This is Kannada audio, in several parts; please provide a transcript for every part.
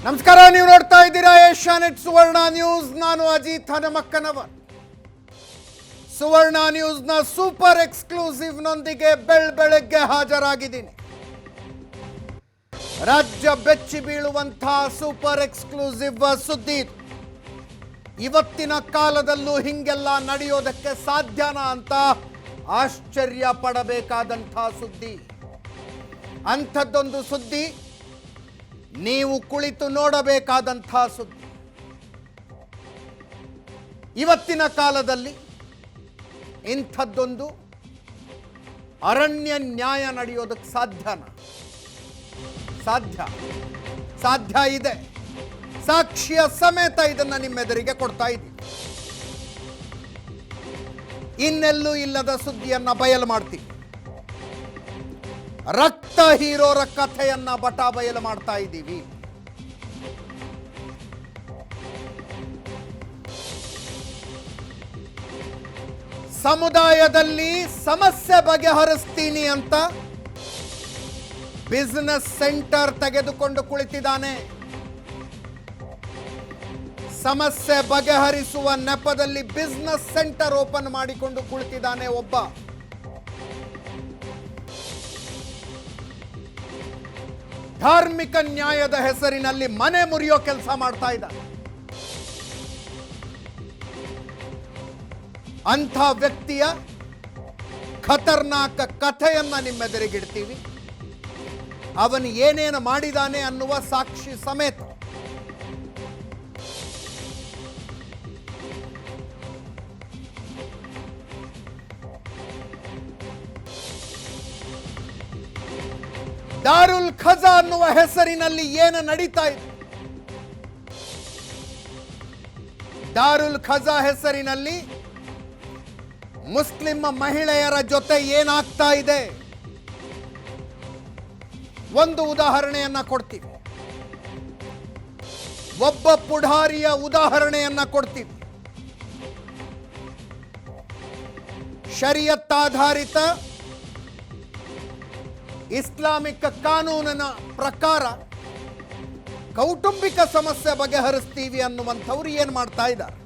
ನಮಸ್ಕಾರ, ನೀವು ನೋಡ್ತಾ ಇದ್ದೀರಾ ಏಷ್ಯಾನೆಟ್ ಸುವರ್ಣ ನ್ಯೂಸ್. ನಾನು ಅಜಿತ್ ಹನುಮಕ್ಕನವರ್. ಸುವರ್ಣ ನ್ಯೂಸ್ನ ಸೂಪರ್ ಎಕ್ಸ್ಕ್ಲೂಸಿವ್ ನೊಂದಿಗೆ ಬೆಳಗ್ಗೆ ಹಾಜರಾಗಿದ್ದೀನಿ. ರಾಜ್ಯ ಬೆಚ್ಚಿ ಬೀಳುವಂತಹ ಸೂಪರ್ ಎಕ್ಸ್ಕ್ಲೂಸಿವ್ ಸುದ್ದಿ. ಇವತ್ತಿನ ಕಾಲದಲ್ಲೂ ಹಿಂಗೆಲ್ಲ ನಡೆಯೋದಕ್ಕೆ ಸಾಧ್ಯನಾ ಅಂತ ಆಶ್ಚರ್ಯ ಪಡಬೇಕಾದಂಥ ಸುದ್ದಿ. ಅಂಥದ್ದೊಂದು ಸುದ್ದಿ, ನೀವು ಕುಳಿತು ನೋಡಬೇಕಾದಂಥ ಸುದ್ದಿ. ಇವತ್ತಿನ ಕಾಲದಲ್ಲಿ ಇಂಥದ್ದೊಂದು ಅರಣ್ಯ ನ್ಯಾಯ ನಡೆಯೋದಕ್ಕೆ ಸಾಧ್ಯನಾ? ಸಾಧ್ಯ ಇದೆ. ಸಾಕ್ಷಿಯ ಸಮೇತ ಇದನ್ನ ನಿಮ್ಮೆದುರಿಗೆ ಕೊಡ್ತಾ ಇದ್ದೀವಿ. ಇನ್ನೆಲ್ಲೂ ಇಲ್ಲದ ಸುದ್ದಿಯನ್ನ ಬಯಲು ಮಾಡ್ತೀವಿ. ರಕ್ತ ಹೀರೋರ ಕಥೆಯನ್ನ ಬಯಲು ಮಾಡ್ತಾ ಇದ್ದೀವಿ. ಸಮುದಾಯದಲ್ಲಿ ಸಮಸ್ಯೆ ಬಗೆಹರಿಸ್ತೀನಿ ಅಂತ ಬಿಸಿನೆಸ್ ಸೆಂಟರ್ ತೆಗೆದುಕೊಂಡು ಕುಳಿತಿದ್ದಾನೆ. ಸಮಸ್ಯೆ ಬಗೆಹರಿಸುವ ನೆಪದಲ್ಲಿ ಬಿಸಿನೆಸ್ ಸೆಂಟರ್ ಓಪನ್ ಮಾಡಿಕೊಂಡು ಕುಳಿತಿದ್ದಾನೆ ಒಬ್ಬ. ಧಾರ್ಮಿಕ ನ್ಯಾಯದ ಹೆಸರಿನಲ್ಲಿ ಮನೆ ಮುರಿಯೋ ಕೆಲಸ ಮಾಡ್ತಾ ಇದ್ದಾನೆ. ಅಂಥ ವ್ಯಕ್ತಿಯ ಖತರ್ನಾಕ ಕಥೆಯನ್ನ ನಿಮ್ಮೆದುರಿಗಿಡ್ತೀವಿ. ಅವನು ಏನೇನು ಮಾಡಿದಾನೆ ಅನ್ನುವ ಸಾಕ್ಷಿ ಸಮೇತ. ದಾರುಲ್ ಖಜಾ ಅನ್ನುವ ಹೆಸರಿನಲ್ಲಿ ಏನು ನಡೀತಾ ಇದೆ? ದಾರುಲ್ ಖಜಾ ಹೆಸರಿನಲ್ಲಿ ಮುಸ್ಲಿಂ ಮಹಿಳೆಯರ ಜೊತೆ ಏನಾಗ್ತಾ ಇದೆ? ಒಂದು ಉದಾಹರಣೆಯನ್ನ ಕೊಡ್ತೀವಿ. ಒಬ್ಬ ಪುಢಾರಿಯ ಉದಾಹರಣೆಯನ್ನ ಕೊಡ್ತೀವಿ. ಶರಿಯತ್ ಆಧಾರಿತ ಇಸ್ಲಾಮಿಕ್ ಕಾನೂನಿನ ಪ್ರಕಾರ ಕೌಟುಂಬಿಕ ಸಮಸ್ಯೆ ಬಗೆಹರಿಸ್ತೀವಿ ಅನ್ನುವಂಥವ್ರು ಏನ್ ಮಾಡ್ತಾ ಇದ್ದಾರೆ?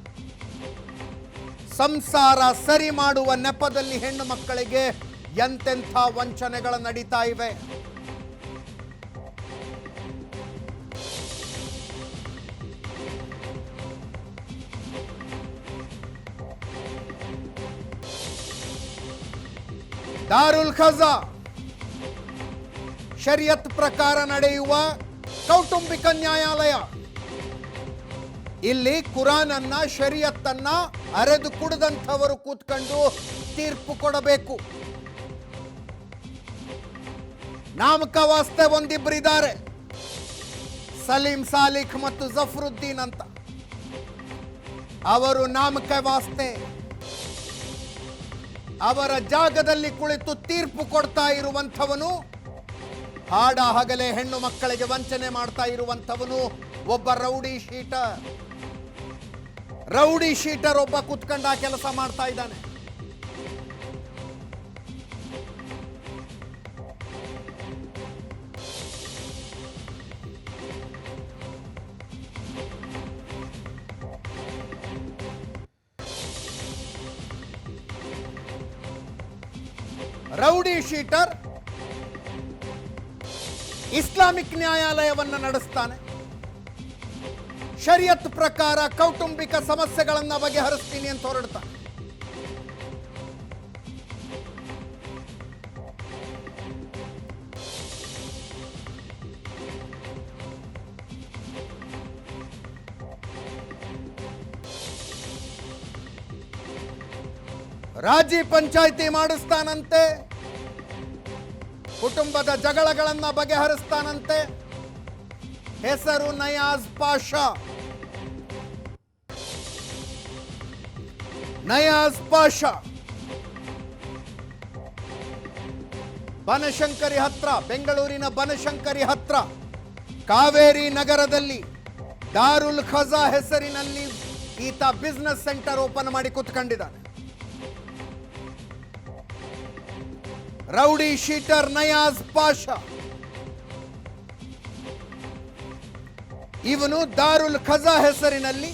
ಸಂಸಾರ ಸರಿ ಮಾಡುವ ನೆಪದಲ್ಲಿ ಹೆಣ್ಣು ಮಕ್ಕಳಿಗೆ ಎಂತೆಂಥ ವಂಚನೆಗಳು ನಡೀತಾ ಇವೆ. ದಾರುಲ್ ಖಜಾ ಶರಿಯತ್ ಪ್ರಕಾರ ನಡೆಯುವ ಕೌಟುಂಬಿಕ ನ್ಯಾಯಾಲಯ. ಇಲ್ಲಿ ಕುರಾನ್ ಅನ್ನ, ಶರಿಯತ್ತನ್ನ ಅರೆದು ಕುಡಿದಂಥವರು ಕೂತ್ಕೊಂಡು ತೀರ್ಪು ಕೊಡಬೇಕು. ನಾಮಕವಾಸ್ತೆ ಒಂದಿಬ್ಬರಿದ್ದಾರೆ, ಸಲೀಂ ಸಾಲಿಖ್ ಮತ್ತು ಜಫರುದ್ದೀನ್ ಅಂತ. ಅವರು ನಾಮಕವಾಸ್ತೆ ಅವರ ಜಾಗದಲ್ಲಿ ಕುಳಿತು ತೀರ್ಪು ಕೊಡ್ತಾ ಇರುವಂಥವನು, ಹಾಡ ಹಗಲೇ ಹೆಣ್ಣು ಮಕ್ಕಳಿಗೆ ವಂಚನೆ ಮಾಡ್ತಾ ಇರುವಂಥವನು ಒಬ್ಬ ರೌಡಿ ಶೀಟರ್ ಒಬ್ಬ ಕುತ್ಕೊಂಡ ಕೆಲಸ ಮಾಡ್ತಾ ಇದ್ದಾನೆ. ರೌಡಿ ಶೀಟರ್ ಇಸ್ಲಾಮಿಕ್ ನ್ಯಾಯಾಲಯವನ್ನು ನಡೆಸ್ತಾನೆ. ಶರಿಯತ್ ಪ್ರಕಾರ ಕೌಟುಂಬಿಕ ಸಮಸ್ಯೆಗಳನ್ನು ಬಗೆಹರಿಸ್ತೀನಿ ಅಂತ ಹೊರಡ್ತಾನೆ. ರಾಜಿ ಪಂಚಾಯಿತಿ ಮಾಡಿಸ್ತಾನಂತೆ, ಕುಟುಂಬದ ಜಗಳಗಳನ್ನ ಬಗೆಹರಿಸ್ತಾನಂತೆ. ಹೆಸರು ನಯಾಜ್ ಪಾಷಾ. ಬನಶಂಕರಿ ಹತ್ರ, ಬೆಂಗಳೂರಿನ ಬನಶಂಕರಿ ಹತ್ರ ಕಾವೇರಿ ನಗರದಲ್ಲಿ ದಾರುಲ್ ಖಜಾ ಹೆಸರಿನಲ್ಲಿ ಈತ ಬಿಸಿನೆಸ್ ಸೆಂಟರ್ ಓಪನ್ ಮಾಡಿ ಕೂತ್ಕೊಂಡಿದ್ದಾನೆ. ರೌಡಿ ಶೀಟರ್ ನಯಾಜ್ ಪಾಷಾ ಇವನು ದಾರುಲ್ ಖಜಾ ಹೆಸರಿನಲ್ಲಿ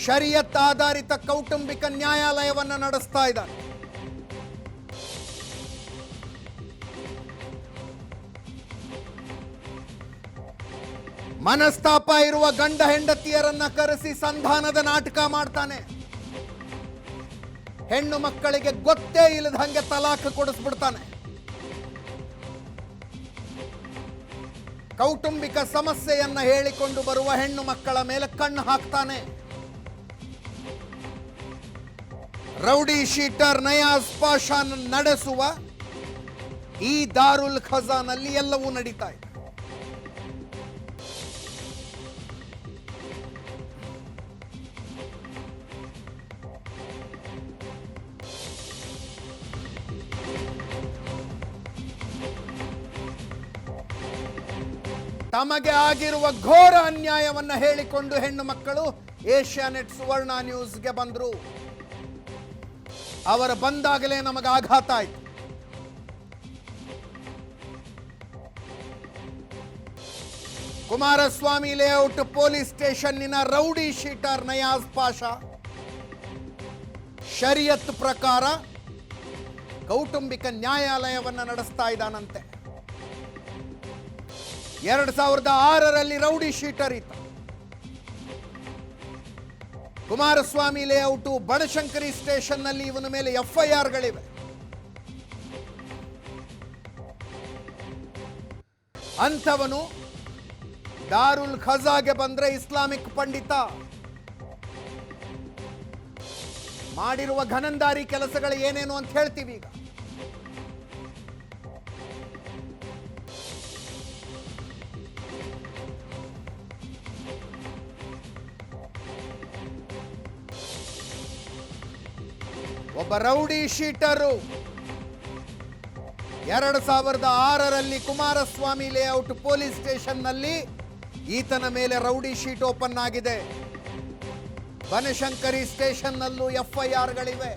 ಶರಿಯತ್ ಆಧಾರಿತ ಕೌಟುಂಬಿಕ ನ್ಯಾಯಾಲಯವನ್ನು ನಡೆಸ್ತಾ ಇದ್ದಾನೆ. ಮನಸ್ತಾಪ ಇರುವ ಗಂಡ ಹೆಂಡತಿಯರನ್ನ ಕರೆಸಿ ಸಂಧಾನದ ನಾಟಕ ಮಾಡ್ತಾನೆ. ಹೆಣ್ಣು ಮಕ್ಕಳಿಗೆ ಗೊತ್ತೇ ಇಲ್ಲದ ಹಂಗೆ ತಲಾಖ್ ಕೊಡಿಸ್ಬಿಡ್ತಾನೆ. ಕೌಟುಂಬಿಕ ಸಮಸ್ಯೆಯನ್ನ ಹೇಳಿಕೊಂಡು ಬರುವ ಹೆಣ್ಣು ಮಕ್ಕಳ ಮೇಲೆ ಕಣ್ಣು ಹಾಕ್ತಾನೆ. ರೌಡಿ ಶೀಟರ್ ನಯಾಜ್ ಪಾಷಾ ನಡೆಸುವ ಈ ದಾರುಲ್ ಖಜಾನಲ್ಲಿ ಎಲ್ಲವೂ ನಡೀತಾ ಇದೆ. ತಮಗೆ ಆಗಿರುವ ಘೋರ ಅನ್ಯಾಯವನ್ನ ಹೇಳಿಕೊಂಡು ಹೆಣ್ಣು ಮಕ್ಕಳು ಏಷ್ಯಾನೆಟ್ ಸುವರ್ಣ ನ್ಯೂಸ್ಗೆ ಬಂದರು. ಅವರ ಬಂದಾಗಲೇ ನಮಗೆ ಆಘಾತ ಆಯಿತು. ಕುಮಾರಸ್ವಾಮಿ ಲೇಔಟ್ ಪೊಲೀಸ್ ಸ್ಟೇಷನ್ನಿನ ರೌಡಿ ಶೀಟರ್ ನಯಾಜ್ ಪಾಷಾ ಶರಿಯತ್ ಪ್ರಕಾರ ಕೌಟುಂಬಿಕ ನ್ಯಾಯಾಲಯವನ್ನು ನಡೆಸ್ತಾ ಇದ್ದಾನಂತೆ. 2006ರಲ್ಲಿ ರೌಡಿ ಶೀಟರ್ ಇದ್ದ. ಕುಮಾರಸ್ವಾಮಿ ಲೇಔಟ್ ಬನಶಂಕರಿ ಸ್ಟೇಷನ್ನಲ್ಲಿ ಇವನ ಮೇಲೆ FIRಗಳಿವೆ. ಅಂಥವನು ದಾರುಲ್ ಖಜಾಗೆ ಬಂದ್ರೆ ಇಸ್ಲಾಮಿಕ್ ಪಂಡಿತ. ಮಾಡಿರುವ ಘನಂದಾರಿ ಕೆಲಸಗಳು ಏನೇನು ಅಂತ ಹೇಳ್ತೀವಿ ಈಗ. ಒಬ್ಬ ರೌಡಿ ಶೀಟರು 2006ರಲ್ಲಿ ಕುಮಾರಸ್ವಾಮಿ ಲೇಔಟ್ ಪೊಲೀಸ್ ಸ್ಟೇಷನ್ನಲ್ಲಿ ಈತನ ಮೇಲೆ ರೌಡಿ ಶೀಟ್ ಓಪನ್ ಆಗಿದೆ. ಬನಶಂಕರಿ ಸ್ಟೇಷನ್ನಲ್ಲೂ FIRಗಳಿವೆ.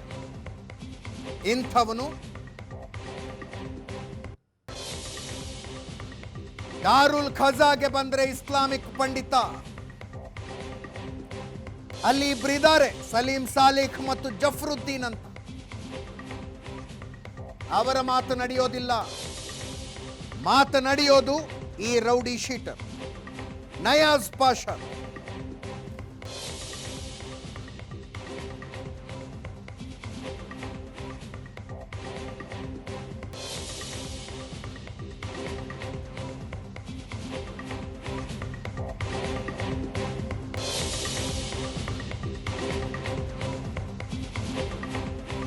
ಇಂಥವನು ದಾರುಲ್ ಖಜಾಗೆ ಬಂದ್ರೆ ಇಸ್ಲಾಮಿಕ್ ಪಂಡಿತ. ಅಲ್ಲಿ ಇಬ್ಬರಿದ್ದಾರೆ, ಸಲೀಂ ಸಾಲಿಕ್ ಮತ್ತು ಜಫರುದ್ದೀನ್ ಅಂತ. ಅವರ ಮಾತು ನಡೆಯೋದಿಲ್ಲ. ಮಾತು ನಡೆಯೋದು ಈ ರೌಡಿ ಶೀಟರ್ ನಯಾಜ್ ಪಾಷಾ.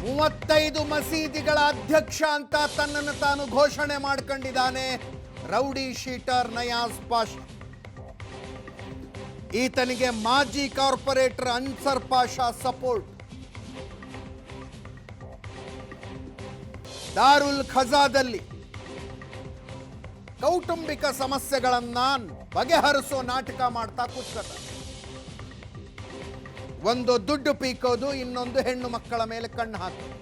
ಮೂವತ್ತೈದು ಮಸೀದಿಗಳ ಅಧ್ಯಕ್ಷ ಅಂತ ತನ್ನನ್ನು ತಾನು ಘೋಷಣೆ ಮಾಡಿಕೊಂಡಿದ್ದಾನೆ ರೌಡಿ ಶೀಟರ್ ನಯಾಜ್ ಪಾಷಾ. ಈತನಿಗೆ ಮಾಜಿ ಕಾರ್ಪೊರೇಟರ್ ಅನ್ಸರ್ ಪಾಷಾ ಸಪೋರ್ಟ್. ದಾರುಲ್ ಖಜಾದಲ್ಲಿ ಕೌಟುಂಬಿಕ ಸಮಸ್ಯೆಗಳನ್ನ ಬಗೆಹರಿಸೋ ನಾಟಕ ಮಾಡ್ತಾ ಕೂತ್ಕೊತಾರೆ. ಒಂದು ದುಡ್ಡು ಪೀಕೋದು, ಇನ್ನೊಂದು ಹೆಣ್ಣು ಮಕ್ಕಳ ಮೇಲೆ ಕಣ್ಣು ಹಾಕೋದು.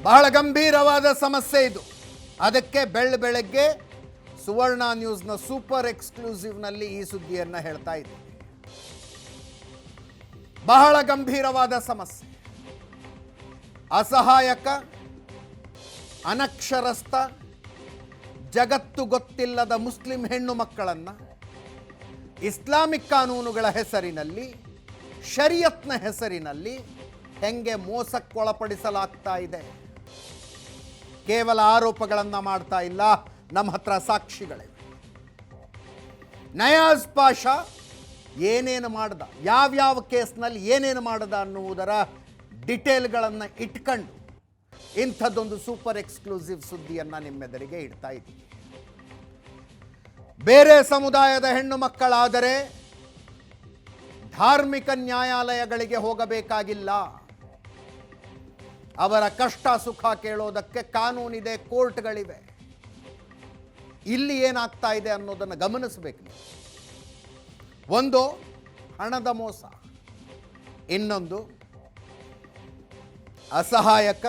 ಬಹಳ ಗಂಭೀರವಾದ ಸಮಸ್ಯೆ ಇದು. ಅದಕ್ಕೆ ಬೆಳಗ್ಗೆ ಸುವರ್ಣ ನ್ಯೂಸ್ನ ಸೂಪರ್ ಎಕ್ಸ್ಕ್ಲೂಸಿವ್ನಲ್ಲಿ ಈ ಸುದ್ದಿಯನ್ನು ಹೇಳ್ತಾ ಇದ್ದೀವಿ. ಬಹಳ ಗಂಭೀರವಾದ ಸಮಸ್ಯೆ. ಅಸಹಾಯಕ, ಅನಕ್ಷರಸ್ಥ, ಜಗತ್ತು ಗೊತ್ತಿಲ್ಲದ ಮುಸ್ಲಿಂ ಹೆಣ್ಣು ಮಕ್ಕಳನ್ನು ಇಸ್ಲಾಮಿಕ್ ಕಾನೂನುಗಳ ಹೆಸರಿನಲ್ಲಿ, ಶರಿಯತ್ನ ಹೆಸರಿನಲ್ಲಿ ಹೆಂಗೆ ಮೋಸಕ್ಕೊಳಪಡಿಸಲಾಗ್ತಾ ಇದೆ. ಕೇವಲ ಆರೋಪಗಳನ್ನು ಮಾಡ್ತಾ ಇಲ್ಲ, ನಮ್ಮ ಹತ್ರ ಸಾಕ್ಷಿಗಳಿವೆ. ನಯಾಜ್ ಪಾಷಾ ಏನೇನು ಮಾಡ್ದ, ಯಾವ್ಯಾವ ಕೇಸ್ನಲ್ಲಿ ಏನೇನು ಮಾಡ್ದ ಅನ್ನುವುದರ ಡಿಟೇಲ್ಗಳನ್ನು ಇಟ್ಕೊಂಡು ಇಂಥದ್ದೊಂದು ಸೂಪರ್ ಎಕ್ಸ್ಕ್ಲೂಸಿವ್ ಸುದ್ದಿಯನ್ನು ನಿಮ್ಮೆದುರಿಗೆ ಇಡ್ತಾ ಇದ್ದೀವಿ. ಬೇರೆ ಸಮುದಾಯದ ಹೆಣ್ಣು ಮಕ್ಕಳಾದರೆ ಧಾರ್ಮಿಕ ನ್ಯಾಯಾಲಯಗಳಿಗೆ ಹೋಗಬೇಕಾಗಿಲ್ಲ. ಅವರ ಕಷ್ಟ ಸುಖ ಕೇಳೋದಕ್ಕೆ ಕಾನೂನಿದೆ, ಕೋರ್ಟ್ಗಳಿವೆ. ಇಲ್ಲಿ ಏನಾಗ್ತಾ ಇದೆ ಅನ್ನೋದನ್ನು ಗಮನಿಸಬೇಕು ನೀವು. ಒಂದು, ಹಣದ ಮೋಸ. ಇನ್ನೊಂದು ಅಸಹಾಯಕ,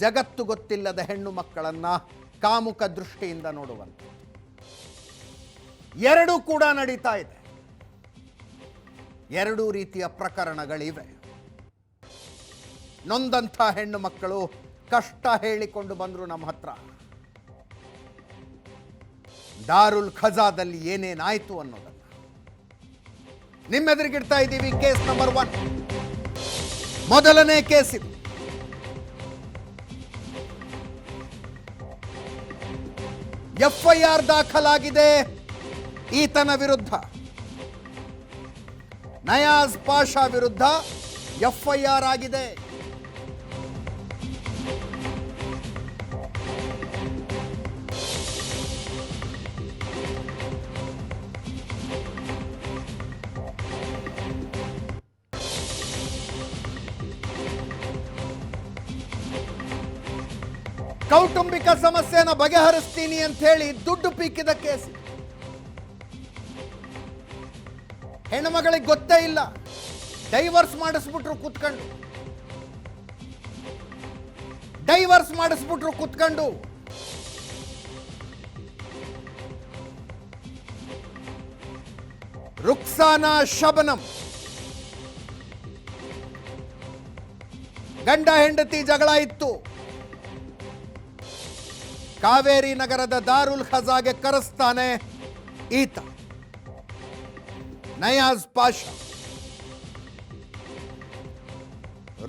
ಜಗತ್ತು ಗೊತ್ತಿಲ್ಲದ ಹೆಣ್ಣು ಮಕ್ಕಳನ್ನು ಕಾಮುಕ ದೃಷ್ಟಿಯಿಂದ ನೋಡುವಂಥ ಎರಡೂ ಕೂಡ ನಡೀತಾ ಇದೆ. ಎರಡೂ ರೀತಿಯ ಪ್ರಕರಣಗಳಿವೆ. ನೊಂದಂಥ ಹೆಣ್ಣು ಮಕ್ಕಳು ಕಷ್ಟ ಹೇಳಿಕೊಂಡು ಬಂದರು ನಮ್ಮ ಹತ್ರ. ದಾರುಲ್ ಖಜಾದಲ್ಲಿ ಏನೇನಾಯಿತು ಅನ್ನೋದನ್ನು ನಿಮ್ಮೆದುರಿಗಿಡ್ತಾ ಇದ್ದೀವಿ. ಕೇಸ್ ನಂಬರ್ 1, ಮೊದಲನೇ ಕೇಸ್ ಇದು. ಎಫ್ಐಆರ್ ದಾಖಲಾಗಿದೆ ಈತನ ವಿರುದ್ಧ. ನಯಾಜ್ ಪಾಷಾ ವಿರುದ್ಧ ಎಫ್ಐಆರ್ ಆಗಿದೆ. ಕೌಟುಂಬಿಕ ಸಮಸ್ಯೆನ ಬಗೆಹರಿಸ್ತೀನಿ ಅಂತ ಹೇಳಿ ದುಡ್ಡು ಪೀಕಿದ ಕೇಸ್. ಹೆಣ್ಮಗಳಿಗೆ ಗೊತ್ತೇ ಇಲ್ಲ, ಡೈವರ್ಸ್ ಮಾಡಿಸ್ಬಿಟ್ರು ಕೂತ್ಕೊಂಡು. ರುಕ್ಸಾನಾ ಶಬನಂ ಗಂಡ ಹೆಂಡತಿ ಜಗಳ ಇತ್ತು. ಕಾವೇರಿ ನಗರದ ದಾರುಲ್ ಖಜಾಗೆ ಕರೆಸ್ತಾನೆ ಈತ ನಯಾಜ್ ಪಾಷಾ.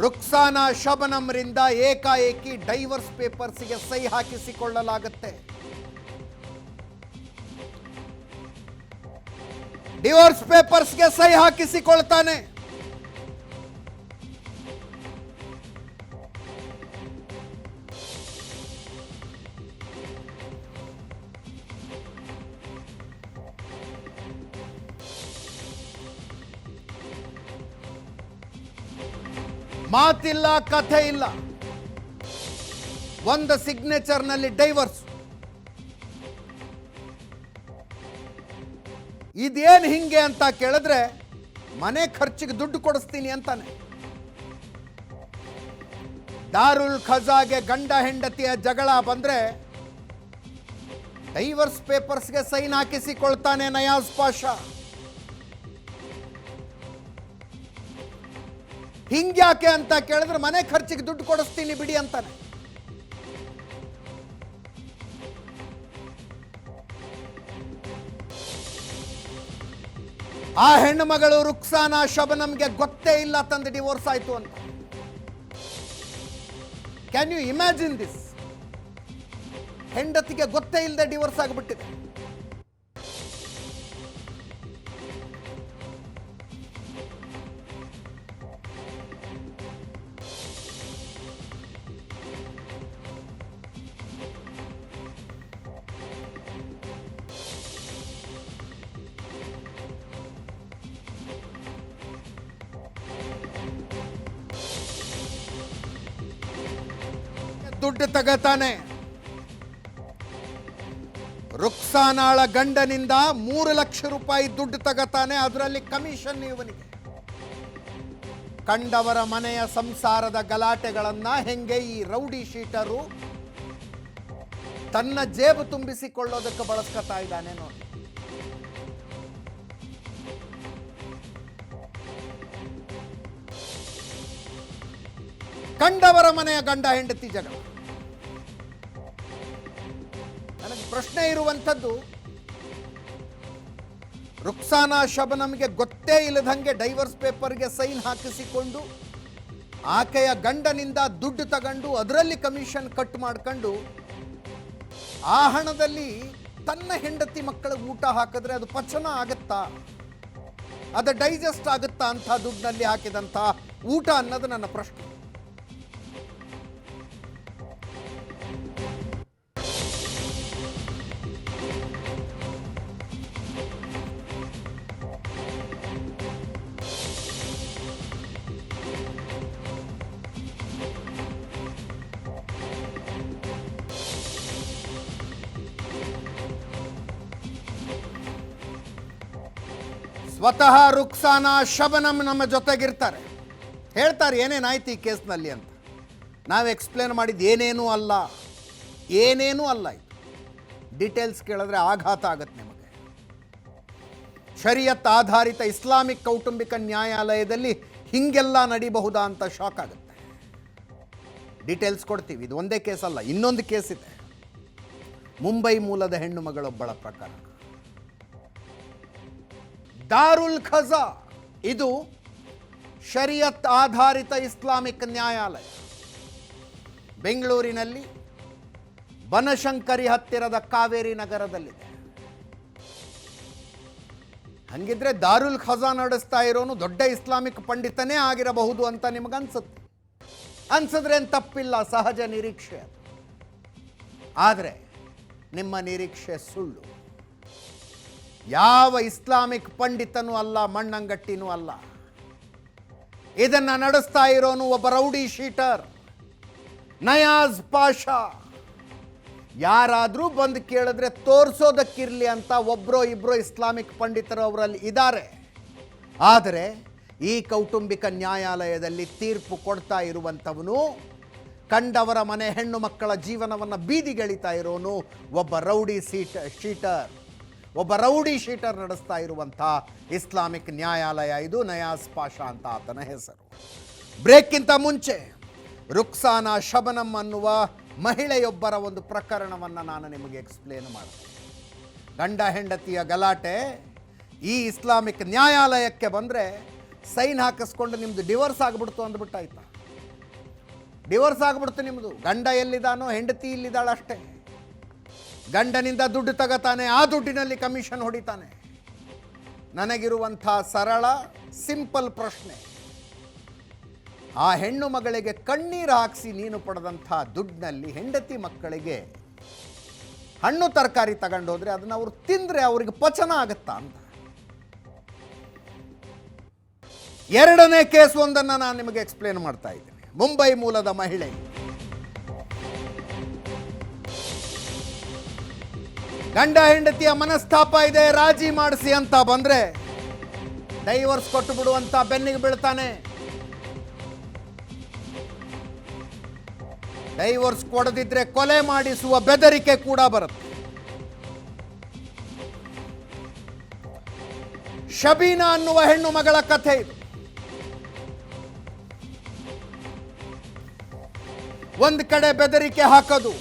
ರುಕ್ಸಾನಾ ಶಬನಂರಿಂದ ಏಕಾಏಕಿ ಡೈವರ್ಸ್ ಪೇಪರ್ಸ್ಗೆ ಸಹಿ ಹಾಕಿಸಿಕೊಳ್ಳಲಾಗುತ್ತೆ. ಡಿವೋರ್ಸ್ ಪೇಪರ್ಸ್ಗೆ ಸಹಿ ಹಾಕಿಸಿಕೊಳ್ತಾನೆ. ಮಾತಿಲ್ಲ, ಕಥೆ ಇಲ್ಲ, ಒಂದು ಸಿಗ್ನೇಚರ್ನಲ್ಲಿ ಡೈವರ್ಸ್. ಇದೇನು ಹಿಂಗೆ ಅಂತ ಕೇಳಿದ್ರೆ ಮನೆ ಖರ್ಚಿಗೆ ದುಡ್ಡು ಕೊಡಿಸ್ತೀನಿ ಅಂತಾನೆ. ದಾರುಲ್ ಖಜಾಗೆ ಗಂಡ ಹೆಂಡತಿಯ ಜಗಳ ಬಂದ್ರೆ ಡೈವರ್ಸ್ ಪೇಪರ್ಸ್ಗೆ ಸೈನ್ ಹಾಕಿಸಿಕೊಳ್ತಾನೆ ನಯಾಜ್ ಪಾಷಾ. ಹಿಂಗ್ಯಾಕೆ ಅಂತ ಕೇಳಿದ್ರೆ ಮನೆ ಖರ್ಚಿಗೆ ದುಡ್ಡು ಕೊಡಿಸ್ತೀನಿ ಬಿಡಿ ಅಂತಾನೆ. ಆ ಹೆಣ್ಣು ಮಗಳು ರುಕ್ಸಾನಾ ಶಬನಂಗೆ ಗೊತ್ತೇ ಇಲ್ಲ ತಂದು ಡಿವೋರ್ಸ್ ಆಯ್ತು ಅಂತ. Can you imagine this? ಹೆಂಡತಿಗೆ ಗೊತ್ತೇ ಇಲ್ಲದೆ ಡಿವೋರ್ಸ್ ಆಗಿಬಿಟ್ಟಿದೆ. ದುಡ್ಡು ತಗತಾನೆ. ರುಕ್ಸಾನಾಳ ಗಂಡನಿಂದ 3 ಲಕ್ಷ ರೂಪಾಯಿ ದುಡ್ಡು ತಗತಾನೆ. ಅದರಲ್ಲಿ ಕಮಿಷನ್ ಇವನಿಗೆ. ಕಂಡವರ ಮನೆಯ ಸಂಸಾರದ ಗಲಾಟೆಗಳನ್ನ ಹೆಂಗೆ ಈ ರೌಡಿ ಶೀಟರು ತನ್ನ ಜೇಬು ತುಂಬಿಸಿಕೊಳ್ಳೋದಕ್ಕೆ ಬಳಸ್ಕೊತಾ ಇದ್ದಾನೆ ನೋಡಿ. ಕಂಡವರ ಮನೆಯ ಗಂಡ ಹೆಂಡತಿ ಜಗಳ. ನನಗೆ ಪ್ರಶ್ನೆ ಇರುವಂಥದ್ದು, ರುಕ್ಸಾನಾ ಶಬನಂಗೆ ಗೊತ್ತೇ ಇಲ್ಲದಂಗೆ ಡೈವರ್ಸ್ ಪೇಪರ್ಗೆ ಸೈನ್ ಹಾಕಿಸಿಕೊಂಡು ಆಕೆಯ ಗಂಡನಿಂದ ದುಡ್ಡು ತಗೊಂಡು ಅದರಲ್ಲಿ ಕಮಿಷನ್ ಕಟ್ ಮಾಡ್ಕೊಂಡು ಆ ಹಣದಲ್ಲಿ ತನ್ನ ಹೆಂಡತಿ ಮಕ್ಕಳಿಗೆ ಊಟ ಹಾಕಿದ್ರೆ ಅದು ಪಚನ ಆಗುತ್ತಾ, ಅದು ಡೈಜೆಸ್ಟ್ ಆಗುತ್ತಾ ಅಂತ ದುಡ್ಡಿನಲ್ಲಿ ಹಾಕಿದಂಥ ಊಟ ಅನ್ನೋದು ನನ್ನ ಪ್ರಶ್ನೆ. ಸ್ವತಃ ರುಕ್ಸಾನಾ ಶಬನಮ್ ನಮ್ಮ ಜೊತೆಗಿರ್ತಾರೆ, ಹೇಳ್ತಾರೆ ಏನೇನಾಯ್ತು ಈ ಕೇಸ್ನಲ್ಲಿ ಅಂತ. ನಾವು ಎಕ್ಸ್ಪ್ಲೇನ್ ಮಾಡಿದ್ದು ಏನೇನೂ ಅಲ್ಲ, ಏನೇನೂ ಅಲ್ಲ. ಇದು ಡೀಟೇಲ್ಸ್ ಕೇಳಿದ್ರೆ ಆಘಾತ ಆಗುತ್ತೆ ನಿಮಗೆ. ಶರಿಯತ್ ಆಧಾರಿತ ಇಸ್ಲಾಮಿಕ್ ಕೌಟುಂಬಿಕ ನ್ಯಾಯಾಲಯದಲ್ಲಿ ಹೀಗೆಲ್ಲ ನಡೀಬಹುದಾ ಅಂತ ಶಾಕ್ ಆಗುತ್ತೆ. ಡೀಟೇಲ್ಸ್ ಕೊಡ್ತೀವಿ. ಇದು ಒಂದೇ ಕೇಸ್ ಅಲ್ಲ, ಇನ್ನೊಂದು ಕೇಸ್ ಇದೆ. ಮುಂಬೈ ಮೂಲದ ಹೆಣ್ಣು ಮಗಳೊಬ್ಬಳ ಪ್ರಕರಣ. ದಾರುಲ್ ಖಜಾ, ಇದು ಶರಿಯತ್ ಆಧಾರಿತ ಇಸ್ಲಾಮಿಕ್ ನ್ಯಾಯಾಲಯ. ಬೆಂಗಳೂರಿನಲ್ಲಿ ಬನಶಂಕರಿ ಹತ್ತಿರದ ಕಾವೇರಿ ನಗರದಲ್ಲಿದೆ. ಹಂಗಿದ್ರೆ ದಾರುಲ್ ಖಜಾ ನಡೆಸ್ತಾ ಇರೋನು ದೊಡ್ಡ ಇಸ್ಲಾಮಿಕ್ ಪಂಡಿತನೇ ಆಗಿರಬಹುದು ಅಂತ ನಿಮಗನ್ಸುತ್ತೆ. ಅನ್ಸಿದ್ರೆ ಏನು ತಪ್ಪಿಲ್ಲ, ಸಹಜ ನಿರೀಕ್ಷೆ ಅದು. ಆದರೆ ನಿಮ್ಮ ನಿರೀಕ್ಷೆ ಸುಳ್ಳು. ಯಾವ ಇಸ್ಲಾಮಿಕ್ ಪಂಡಿತನೂ ಅಲ್ಲ, ಮಣ್ಣಂಗಟ್ಟಿನೂ ಅಲ್ಲ. ಇದನ್ನು ನಡೆಸ್ತಾ ಇರೋನು ಒಬ್ಬ ರೌಡಿ ಶೀಟರ್, ನಯಾಜ್ ಪಾಷಾ. ಯಾರಾದರೂ ಬಂದು ಕೇಳಿದ್ರೆ ತೋರಿಸೋದಕ್ಕಿರಲಿ ಅಂತ ಒಬ್ಬರೋ ಇಬ್ಬರೋ ಇಸ್ಲಾಮಿಕ್ ಪಂಡಿತರು ಅವರಲ್ಲಿ ಇದ್ದಾರೆ. ಆದರೆ ಈ ಕೌಟುಂಬಿಕ ನ್ಯಾಯಾಲಯದಲ್ಲಿ ತೀರ್ಪು ಕೊಡ್ತಾ ಇರುವಂಥವನು, ಕಂಡವರ ಮನೆ ಹೆಣ್ಣು ಮಕ್ಕಳ ಜೀವನವನ್ನು ಬೀದಿಗೆಳಿತಾ ಇರೋನು ಒಬ್ಬ ರೌಡಿ ಶೀಟರ್ ನಡೆಸ್ತಾ ಇರುವಂಥ ಇಸ್ಲಾಮಿಕ್ ನ್ಯಾಯಾಲಯ ಇದು. ನಯಾಜ್ ಪಾಷಾ ಅಂತ ಆತನ ಹೆಸರು. ಬ್ರೇಕ್ಗಿಂತ ಮುಂಚೆ ರುಕ್ಸಾನಾ ಶಬನಮ್ ಅನ್ನುವ ಮಹಿಳೆಯೊಬ್ಬರ ಒಂದು ಪ್ರಕರಣವನ್ನು ನಾನು ನಿಮಗೆ ಎಕ್ಸ್ಪ್ಲೇನ್ ಮಾಡ್ತೇನೆ. ಗಂಡ ಹೆಂಡತಿಯ ಗಲಾಟೆ ಈ ಇಸ್ಲಾಮಿಕ್ ನ್ಯಾಯಾಲಯಕ್ಕೆ ಬಂದರೆ ಸೈನ್ ಹಾಕಿಸ್ಕೊಂಡು ನಿಮ್ಮದು ಡಿವೋರ್ಸ್ ಆಗಿಬಿಡ್ತು ಅಂದ್ಬಿಟ್ಟಾಯ್ತಾ? ಡಿವೋರ್ಸ್ ಆಗಿಬಿಡ್ತು ನಿಮ್ಮದು. ಗಂಡ ಎಲ್ಲಿದ್ದಾನೋ ಹೆಂಡತಿ ಇಲ್ಲಿದ್ದಾಳೆ ಅಷ್ಟೇ. ಗಂಡನಿಂದ ದುಡ್ಡು ತಗೋತಾನೆ, ಆ ದುಡ್ಡಿನಲ್ಲಿ ಕಮಿಷನ್ ಹೊಡಿತಾನೆ. ನನಗಿರುವಂಥ ಸರಳ ಸಿಂಪಲ್ ಪ್ರಶ್ನೆ, ಆ ಹೆಣ್ಣು ಮಗಳಿಗೆ ಕಣ್ಣೀರು ಹಾಕಿಸಿ ನೀನು ಪಡೆದಂಥ ದುಡ್ಡಿನಲ್ಲಿ ಹೆಂಡತಿ ಮಕ್ಕಳಿಗೆ ಹಣ್ಣು ತರಕಾರಿ ತಗೊಂಡೋದ್ರೆ ಅದನ್ನು ಅವ್ರು ತಿಂದರೆ ಅವ್ರಿಗೆ ಪಚನ ಆಗುತ್ತಾ ಅಂತ. ಎರಡನೇ ಕೇಸ್ ಒಂದನ್ನು ನಾನು ನಿಮಗೆ ಎಕ್ಸ್ಪ್ಲೇನ್ ಮಾಡ್ತಾ ಇದ್ದೇನೆ. ಮುಂಬೈ ಮೂಲದ ಮಹಿಳೆ, ಗಂಡ ಹೆಂಡತಿಯ ಮನಸ್ತಾಪ ಇದೆ, ರಾಜಿ ಮಾಡಿಸಿ ಅಂತ ಬಂದ್ರೆ ಡೈವರ್ಸ್ ಕೊಟ್ಟು ಬಿಡುವಂತ ಬೆನ್ನಿಗೆ ಬೀಳ್ತಾನೆ. ಡೈವರ್ಸ್ ಕೊಡದಿದ್ರೆ ಕೊಲೆ ಮಾಡಿಸುವ ಬೆದರಿಕೆ ಕೂಡ ಬರುತ್ತೆ. ಶಬೀನಾ ಅನ್ನುವ ಹೆಣ್ಣು ಮಗಳ ಕಥೆ ಇದು. ಒಂದು ಕಡೆ ಬೆದರಿಕೆ ಹಾಕೋದು,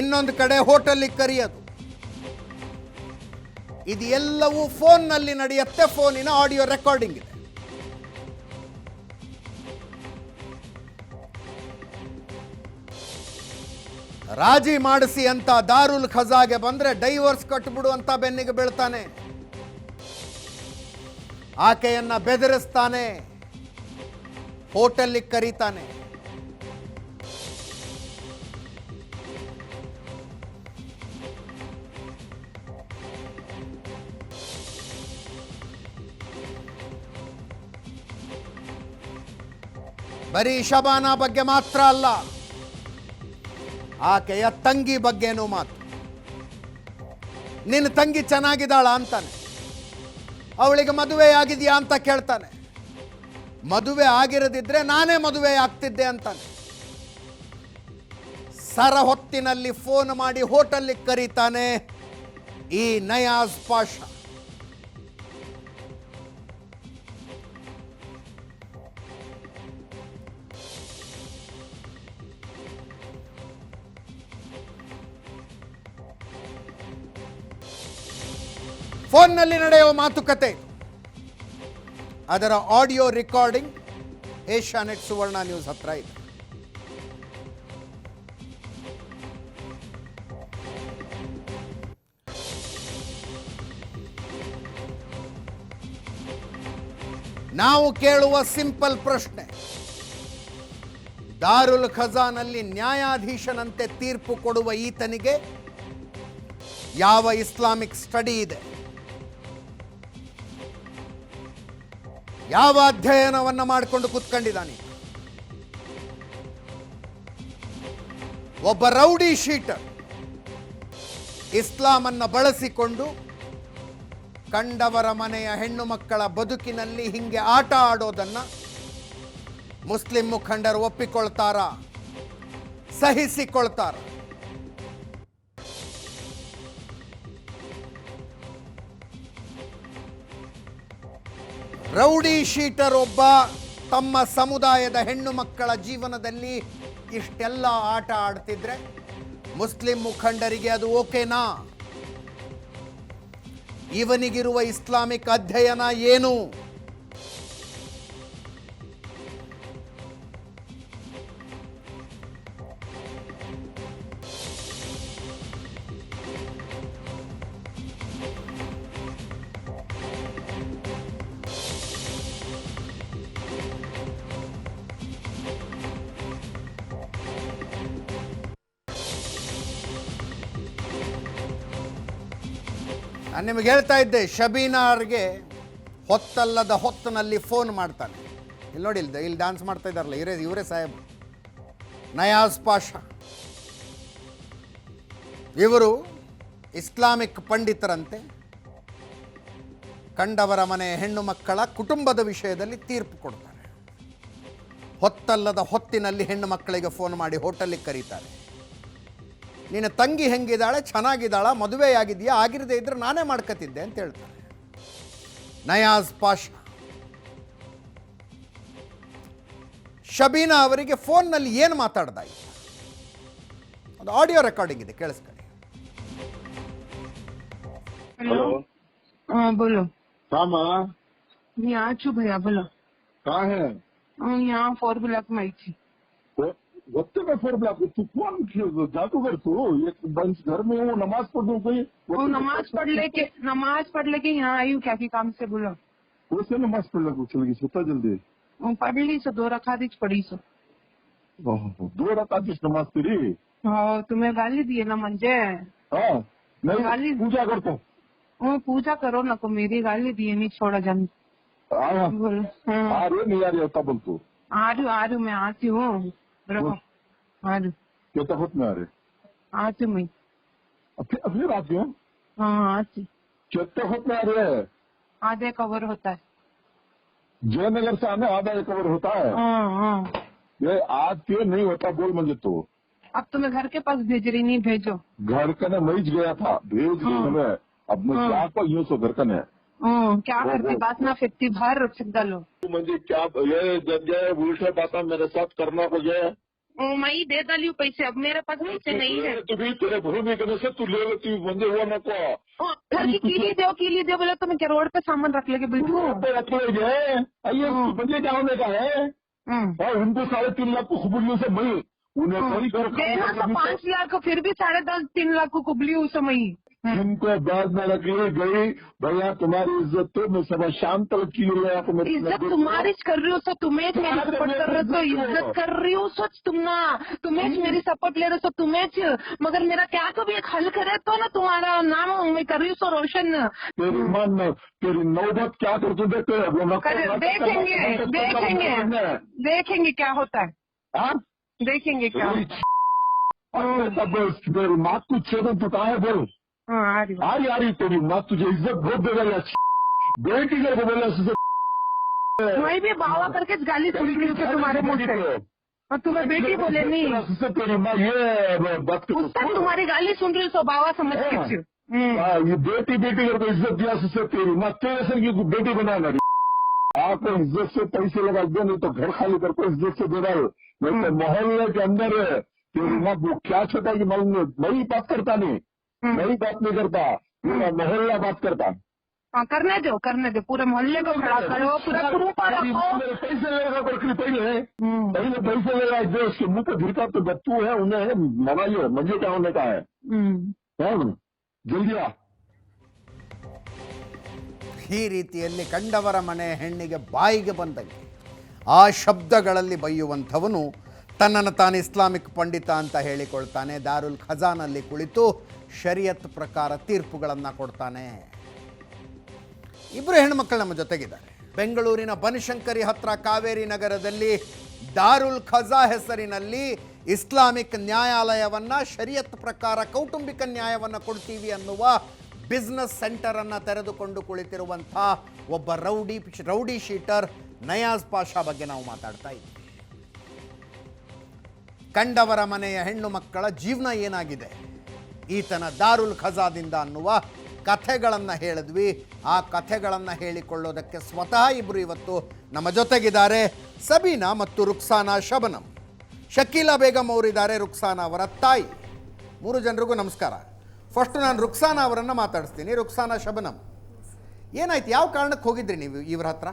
ಇನ್ನೊಂದು ಕಡೆ ಹೋಟೆಲ್ಗೆ ಕರೆಯೋದು. ಇದು ಎಲ್ಲವೂ ಫೋನ್ನಲ್ಲಿ ನಡೆಯುತ್ತೆ. ಫೋನಿನ ಆಡಿಯೋ ರೆಕಾರ್ಡಿಂಗ್ ಇದೆ. ರಾಜಿ ಮಾಡಿಸಿ ಅಂತ ದಾರುಲ್ ಖಜಾಗೆ ಬಂದ್ರೆ ಡೈವರ್ಸ್ ಕಟ್ಬಿಡು ಅಂತ ಬೆನ್ನಿಗೆ ಬೀಳ್ತಾನೆ. ಆಕೆಯನ್ನ ಬೆದರಿಸ್ತಾನೆ, ಹೋಟೆಲ್ಗೆ ಕರೀತಾನೆ. ಬರೀ ಶಬಾನಾ ಬಗ್ಗೆ ಮಾತ್ರ ಅಲ್ಲ, ಆಕೆಯ ತಂಗಿ ಬಗ್ಗೆನೂ ಮಾತು. ನಿನ್ನ ತಂಗಿ ಚೆನ್ನಾಗಿದ್ದಾಳ ಅಂತಾನೆ. ಅವಳಿಗೆ ಮದುವೆ ಆಗಿದೆಯಾ ಅಂತ ಕೇಳ್ತಾನೆ. ಮದುವೆ ಆಗಿರದಿದ್ರೆ ನಾನೇ ಮದುವೆ ಆಗ್ತಿದ್ದೆ ಅಂತಾನೆ. ಸರ ಹೊತ್ತಿನಲ್ಲಿ ಫೋನ್ ಮಾಡಿ ಹೋಟೆಲ್ಗೆ ಕರೀತಾನೆ ಈ ನಯಾಜ್ ಪಾಷಾ. ಫೋನ್ನಲ್ಲಿ ನಡೆಯುವ ಮಾತುಕತೆ, ಅದರ ಆಡಿಯೋ ರೆಕಾರ್ಡಿಂಗ್ ಏಷ್ಯಾನೆಟ್ ಸುವರ್ಣ ನ್ಯೂಸ್ ಹತ್ರ ಇದೆ. ನಾವು ಕೇಳುವ ಸಿಂಪಲ್ ಪ್ರಶ್ನೆ, ದಾರುಲ್ ಖಜಾನಲ್ಲಿ ನ್ಯಾಯಾಧೀಶನಂತೆ ತೀರ್ಪು ಕೊಡುವ ಈತನಿಗೆ ಯಾವ ಇಸ್ಲಾಮಿಕ್ ಸ್ಟಡಿ ಇದೆ? ಯಾವ ಅಧ್ಯಯನವನ್ನು ಮಾಡಿಕೊಂಡು ಕೂತ್ಕೊಂಡಿದ್ದಾನೆ? ಒಬ್ಬ ರೌಡಿ ಶೀಟರ್ ಇಸ್ಲಾಮನ್ನು ಬಳಸಿಕೊಂಡು ಕಂಡವರ ಮನೆಯ ಹೆಣ್ಣು ಮಕ್ಕಳ ಬದುಕಿನಲ್ಲಿ ಹಿಂಗೆ ಆಟ ಆಡೋದನ್ನು ಮುಸ್ಲಿಂ ಮುಖಂಡರು ಒಪ್ಪಿಕೊಳ್ತಾರ, ಸಹಿಸಿಕೊಳ್ತಾರ? ರೌಡಿ ಶೀಟರ್ ಒಬ್ಬ ತಮ್ಮ ಸಮುದಾಯದ ಹೆಣ್ಣು ಮಕ್ಕಳ ಜೀವನದಲ್ಲಿ ಇಷ್ಟೆಲ್ಲ ಆಟ ಆಡ್ತಿದ್ರೆ ಮುಸ್ಲಿಂ ಮುಖಂಡರಿಗೆ ಅದು ಓಕೆನಾ? ಇವನಿಗಿರುವ ಇಸ್ಲಾಮಿಕ್ ಅಧ್ಯಯನ ಏನು? ನಾನು ನಿಮಗೆ ಹೇಳ್ತಾ ಇದ್ದೆ, ಶಬೀನಾರ್ಗೆ ಹೊತ್ತಲ್ಲದ ಹೊತ್ತಿನಲ್ಲಿ ಫೋನ್ ಮಾಡ್ತಾನೆ. ಇಲ್ಲಿ ನೋಡಿ, ಇಲ್ಲಿ ಡ್ಯಾನ್ಸ್ ಮಾಡ್ತಾ ಇದ್ದಾರಲ್ಲ, ಇವರೇ ಸಾಹೇಬ್ ನಯಾಜ್ ಪಾಷಾ. ಇವರು ಇಸ್ಲಾಮಿಕ್ ಪಂಡಿತರಂತೆ. ಕಂಡವರ ಮನೆ ಹೆಣ್ಣು ಮಕ್ಕಳ ಕುಟುಂಬದ ವಿಷಯದಲ್ಲಿ ತೀರ್ಪು ಕೊಡ್ತಾರೆ. ಹೊತ್ತಲ್ಲದ ಹೊತ್ತಿನಲ್ಲಿ ಹೆಣ್ಣು ಮಕ್ಕಳಿಗೆ ಫೋನ್ ಮಾಡಿ ಹೋಟೆಲಿಗೆ ಕರೀತಾರೆ. ನಿನ್ನ ತಂಗಿ ಹೆಂಗಿದ್ದಾಳೆ, ಚೆನ್ನಾಗಿದ್ದಾಳ, ಮದುವೆಯಾಗಿದೆಯಾ, ಆಗಿರದೇ ಇದ್ರೆ ನಾನೇ ಮಾಡ್ಕೊತಿದ್ದೆ ಅಂತ ಹೇಳ್ತಾರೆ ನಯಾಜ್ ಪಾಷಾ. ಶಬೀನಾ ಅವರಿಗೆ ಫೋನ್ನಲ್ಲಿ ಏನು ಮಾತಾಡ್ದ ಇಲ್ಲ, ಅದು ಆಡಿಯೋ ರೆಕಾರ್ಡಿಂಗ್ ಇದೆ, ಕೇಳಿಸ್ಕೊಳ್ಳಿ. हेलो। हाँ बोलो। कहाँ माँ? यहाँ छू भैया बोलो। कहाँ है? यहाँ 4 ब्लॉक में आई थी। वक्त में 4 ब्लॉक तू कौन जादूगर तू? ये बंस घर में हूँ, नमाज पढ़ूँ कोई? वो नमाज पढ़ लेके यहाँ आई हूँ, क्या की काम से बोलो। वैसे नमाज पढ़ लग चल गई, सोता जल्दी। वो पढ़ ली सो 2 रकात पढ़ी सो। 2 रकात नमाज तेरी? हाँ, तुम्हें गाली दिए ना मंजे। हाँ नहीं, गाली पूजा करता हूँ। वो पूजा करो ना, को मेरी गाली दिए नहीं छोड़ा जान। हाँ बोलो। आ रहे नहीं आ रही होता बोल तू? आ रही हूँ मैं, आती हूँ। रखो। आ रही क्या तक में आ रहे? आती हूँ मैं। फिर आती हूँ। हाँ आती। क्या तक में आ रहे? आधे कवर होता है। जयनगर से आने आधा कवर होता है। हाँ। ये आज के नहीं होता बोल मुझे तो। अब तुम्हें घर के पास भेज रही, नहीं भेजो। घर का ने मैं गया था, भेज हमें। अब मैं क्या को यूँ सो घर का ने क्या करती, बात ना फेंकती, बाहर रख सकता लो। मुझे क्या ये जब ये उल्टा बात मेरे साथ करना को ये मैं ही दे डाली हूँ पैसे, अब मेरे पास पैसे नहीं है। तू भी तेरे भूमि करने से तू ले लेती बंदे हुआ ना को घर की कीली दो बोले तो मैं क्या रोड पे सामान रख लेके बैठू। आइए बंदे क्या होने का है? और उनको 3.5 लाख को खुबलियों से मैं उन्हें कोई घर देना तो 5 लाख को, फिर भी 3.5 लाख को कुबली उस समय। इनको बाद में रख ली गई। भैया तुम्हारी इज्जत तो मैं सब शांत की इज्जत तुम्हारी कर रही हो, सो तुम्हें मेरी सपोर्ट कर रहे हो, तो इज्जत कर रही हो सोच तुम ना, तुम्हें मेरी सपोर्ट ले रहे हो, तुम्हें मगर मेरा क्या कभी एक हल करे तो ना तुम्हारा नाम मैं कर रही हूँ सो रोशन। तेरी मन तेरी नौबत क्या कर तू देखेंगे क्या होता है, देखेंगे क्या। मेरी माँ को छेद पता है बोल। आ रही तेरी माँ तुझे इज्जत बहुत देगा या बेटी को बोला मैं भी बाबा करके गाली सुन रही हूँ तुम्हारे मुंह से, और तुम्हें बेटी बोले नहीं। तेरी माँ ये बात तुम्हारी गाली सुन रही हूँ सो बाबा समझ के। ये बेटी करके इज्जत दिया से तेरी माँ तेरे से की बेटी बनाना आपको इज्जत से पैसे लगा दो, नहीं तो घर खाली करके इज्जत से दे डाल, नहीं तो मोहल्ले के अंदर तेरी माँ क्या छोटा कि मैं ही बात करता नहीं, मैं ही बात नहीं करता, पूरा मोहल्ला बात करता। करने दो पूरे मोहल्ले को खड़ा करो, पूरा पैसे लेगा पहले पैसे लेगा जो उसके मुंह पे गिरता तो बच्चू है उन्हें मनाइए, मजे क्या होने का है। जल्दी आ। ಈ ರೀತಿಯಲ್ಲಿ ಕಂಡವರ ಮನೆ ಹೆಣ್ಣಿಗೆ ಬಾಯಿಗೆ ಬಂದಂಗೆ ಆ ಶಬ್ದಗಳಲ್ಲಿ ಬೈಯುವಂಥವನು ತನ್ನನ್ನು ತಾನು ಇಸ್ಲಾಮಿಕ್ ಪಂಡಿತ ಅಂತ ಹೇಳಿಕೊಳ್ತಾನೆ. ದಾರುಲ್ ಖಜಾನಲ್ಲಿ ಕುಳಿತು ಶರಿಯತ್ ಪ್ರಕಾರ ತೀರ್ಪುಗಳನ್ನು ಕೊಡ್ತಾನೆ. ಇಬ್ಬರು ಹೆಣ್ಮಕ್ಳು ನಮ್ಮ ಜೊತೆಗಿದ್ದಾರೆ. ಬೆಂಗಳೂರಿನ ಬನಶಂಕರಿ ಹತ್ರ ಕಾವೇರಿ ನಗರದಲ್ಲಿ ದಾರುಲ್ ಖಜಾ ಹೆಸರಿನಲ್ಲಿ ಇಸ್ಲಾಮಿಕ್ ನ್ಯಾಯಾಲಯವನ್ನು, ಶರಿಯತ್ ಪ್ರಕಾರ ಕೌಟುಂಬಿಕ ನ್ಯಾಯವನ್ನು ಕೊಡ್ತೀವಿ ಅನ್ನುವ ಬಿಸ್ನೆಸ್ ಸೆಂಟರನ್ನು ತೆರೆದುಕೊಂಡು ಕುಳಿತಿರುವಂಥ ಒಬ್ಬ ರೌಡಿ ಶೀಟರ್ ನಯಾಜ್ ಪಾಷಾ ಬಗ್ಗೆ ನಾವು ಮಾತಾಡ್ತಾ ಇದ್ದೀವಿ. ಕಂಡವರ ಮನೆಯ ಹೆಣ್ಣು ಮಕ್ಕಳ ಜೀವನ ಏನಾಗಿದೆ ಈತನ ದಾರುಲ್ ಖಜಾದಿಂದ ಅನ್ನುವ ಕಥೆಗಳನ್ನು ಹೇಳಿದ್ವಿ. ಆ ಕಥೆಗಳನ್ನು ಹೇಳಿಕೊಳ್ಳೋದಕ್ಕೆ ಸ್ವತಃ ಇಬ್ಬರು ಇವತ್ತು ನಮ್ಮ ಜೊತೆಗಿದ್ದಾರೆ. ಸಬೀನಾ ಮತ್ತು ರುಕ್ಸಾನಾ ಶಬನಮ್. ಶಕೀಲಾ ಬೇಗಂ ಅವರಿದ್ದಾರೆ, ರುಕ್ಸಾನಾ ಅವರ ತಾಯಿ. ಮೂರು ಜನರಿಗೂ ನಮಸ್ಕಾರ. ಫಸ್ಟ್ ನಾನು ರುಕ್ಸಾನಾ ಅವರನ್ನು ಮಾತಾಡಿಸ್ತೀನಿ. ರುಕ್ಸಾನಾ ಶಬನಮ್, ಏನಾಯ್ತು, ಯಾವ ಕಾರಣಕ್ಕೆ ಹೋಗಿದ್ರಿ ನೀವು ಇವ್ರ ಹತ್ರ?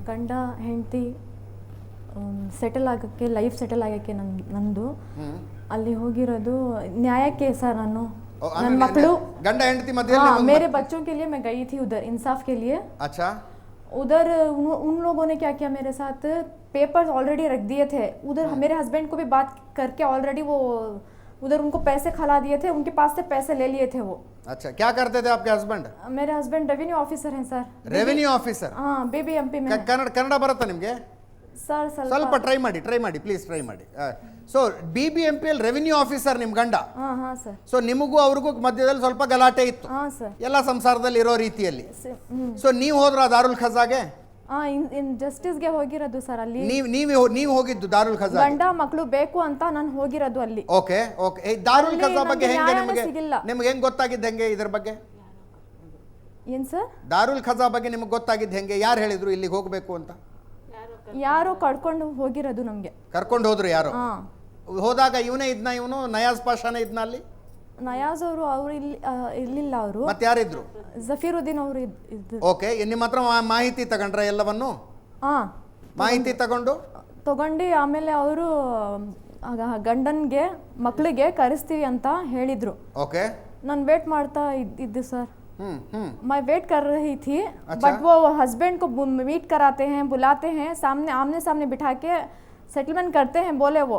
ಗಂಡ ಹೆಂಡತಿ ಸೆಟಲ್ ಆಗೋಕ್ಕೆ, ಲೈಫ್ ಸೆಟಲ್ ಆಗೋಕ್ಕೆ ನಂದು ಅಲ್ಲಿ ಹೋಗಿರೋದು ನ್ಯಾಯಕ್ಕೆ ಸರ್. ನಾನು ನನ್ನ ಮಕ್ಕಳು ಗಂಡ ಹೆಂಡತಿ ಮಧ್ಯೆ मेरे बच्चों के लिए मैं गई थी उधर इंसाफ के लिए. अच्छा, उधर उन लोगों ने क्या किया मेरे साथ, पेपर्स ऑलरेडी रख दिए थे उधर. मेरे हस्बैंड को भी बात करके ऑलरेडी वो उधर उनको पैसे खिला दिए थे, उनके पास से पैसे ले लिए थे वो. अच्छा, क्या करते थे आपके हस्बैंड? मेरे हस्बैंड रेवेन्यू ऑफिसर हैं सर. Revenue officer? हाँ, BBMP में. ಕನ್ನಡ ಬರುತ್ತಾ ನಿಮಗೆ? ಸರ್ ಸ್ವಲ್ಪ ಟ್ರೈ ಮಾಡಿ ಪ್ಲೀಸ್ ಟ್ರೈ ಮಾಡಿ. ಸೊ BBMP ರೆವೆನ್ಯೂ ಆಫೀಸರ್ ನಿಮ್ಮ ಗಂಡ? ಹಾಂ ಹಾಂ ಸರ್. ಸೊ ನಿಮಗೂ ಅವ್ರಿಗೂ ಮಧ್ಯದಲ್ಲಿ ಸ್ವಲ್ಪ ಗಲಾಟೆ ಇತ್ತು ಹಾಂ ಸರ್, ಎಲ್ಲ ಸಂಸಾರದಲ್ಲಿ ಇರೋ ರೀತಿಯಲ್ಲಿ. ಸೊ ನೀವು ಹೋದ್ರ ದಾರುಲ್ ಖಜಾಗೆ? ಹಾಂ, ಜಸ್ಟಿಸ್ಗೆ ಹೋಗಿರೋದು ಸರ್. ಅಲ್ಲಿ ನೀವು ಹೋಗಿದ್ದು ದಾರುಲ್ ಖಜಾ? ಗಂಡ ಮಕ್ಕಳು ಬೇಕು ಅಂತ ನಾನು ಹೋಗಿರೋದು ಅಲ್ಲಿ. Okay okay. ದಾರುಲ್ ಖಜಾ ಬಗ್ಗೆ ಹೆಂಗೆ ನಿಮ್ಗೆ ಹೆಂಗ್ ಗೊತ್ತಾಗಿದ್ದು, ಹೆಂಗೆ ಇದ್ರ ಬಗ್ಗೆ? ಏನ್ ಸರ್? ದಾರುಲ್ ಖಜಾ ಬಗ್ಗೆ ನಿಮ್ಗೆ ಗೊತ್ತಾಗಿದ್ದು ಹೆಂಗೆ? ಯಾರು ಹೇಳಿದ್ರು ಇಲ್ಲಿಗೆ ಹೋಗ್ಬೇಕು ಅಂತ? ಯಾರೋ ಕರ್ಕೊಂಡು ಹೋಗಿರೋದು ನಮ್ಗೆ. ಕರ್ಕೊಂಡು ಹೋದ್ರು ಯಾರೋ? ಹೋದಾಗ ಇವನೇ ಇದ್ನ, ಇವನು ನಯಾಜ್ ಪಾಷಾನೇ ಇದ್ನ ಅಲ್ಲಿ? ನಯಾಜ್ ಅವರು ಇಲ್ಲಿ ಇರ್ಲಿಲ್ಲ. ಅವರು ಮತ್ತೆ ಯಾರಿದ್ರು? ಜಫೀರುದ್ದೀನ್ ಅವರು ಇದ್ರು. ಓಕೆ, ನಿಮ್ಮ ಹತ್ರ ಮಾಹಿತಿ ತಗೊಂಡ್ರ ಎಲ್ಲವನ್ನು? ಮಾಹಿತಿ ತಗೊಂಡು ಆಮೇಲೆ ಅವರು ಗಂಡನ್ಗೆ ಮಕ್ಕಳಿಗೆ ಕರೆಸ್ತೀವಿ ಅಂತ ಹೇಳಿದ್ರು. ಓಕೆ, ನಾನು ವೇಟ್ ಮಾಡ್ತಾ ಇದ್ದೆ ಸರ್. मैं वेट कर रही थी. बट वो हस्बैंड को मीट कराते हैं, बुलाते हैं, आमने सामने बिठा के सेटलमेंट करते हैं बोले वो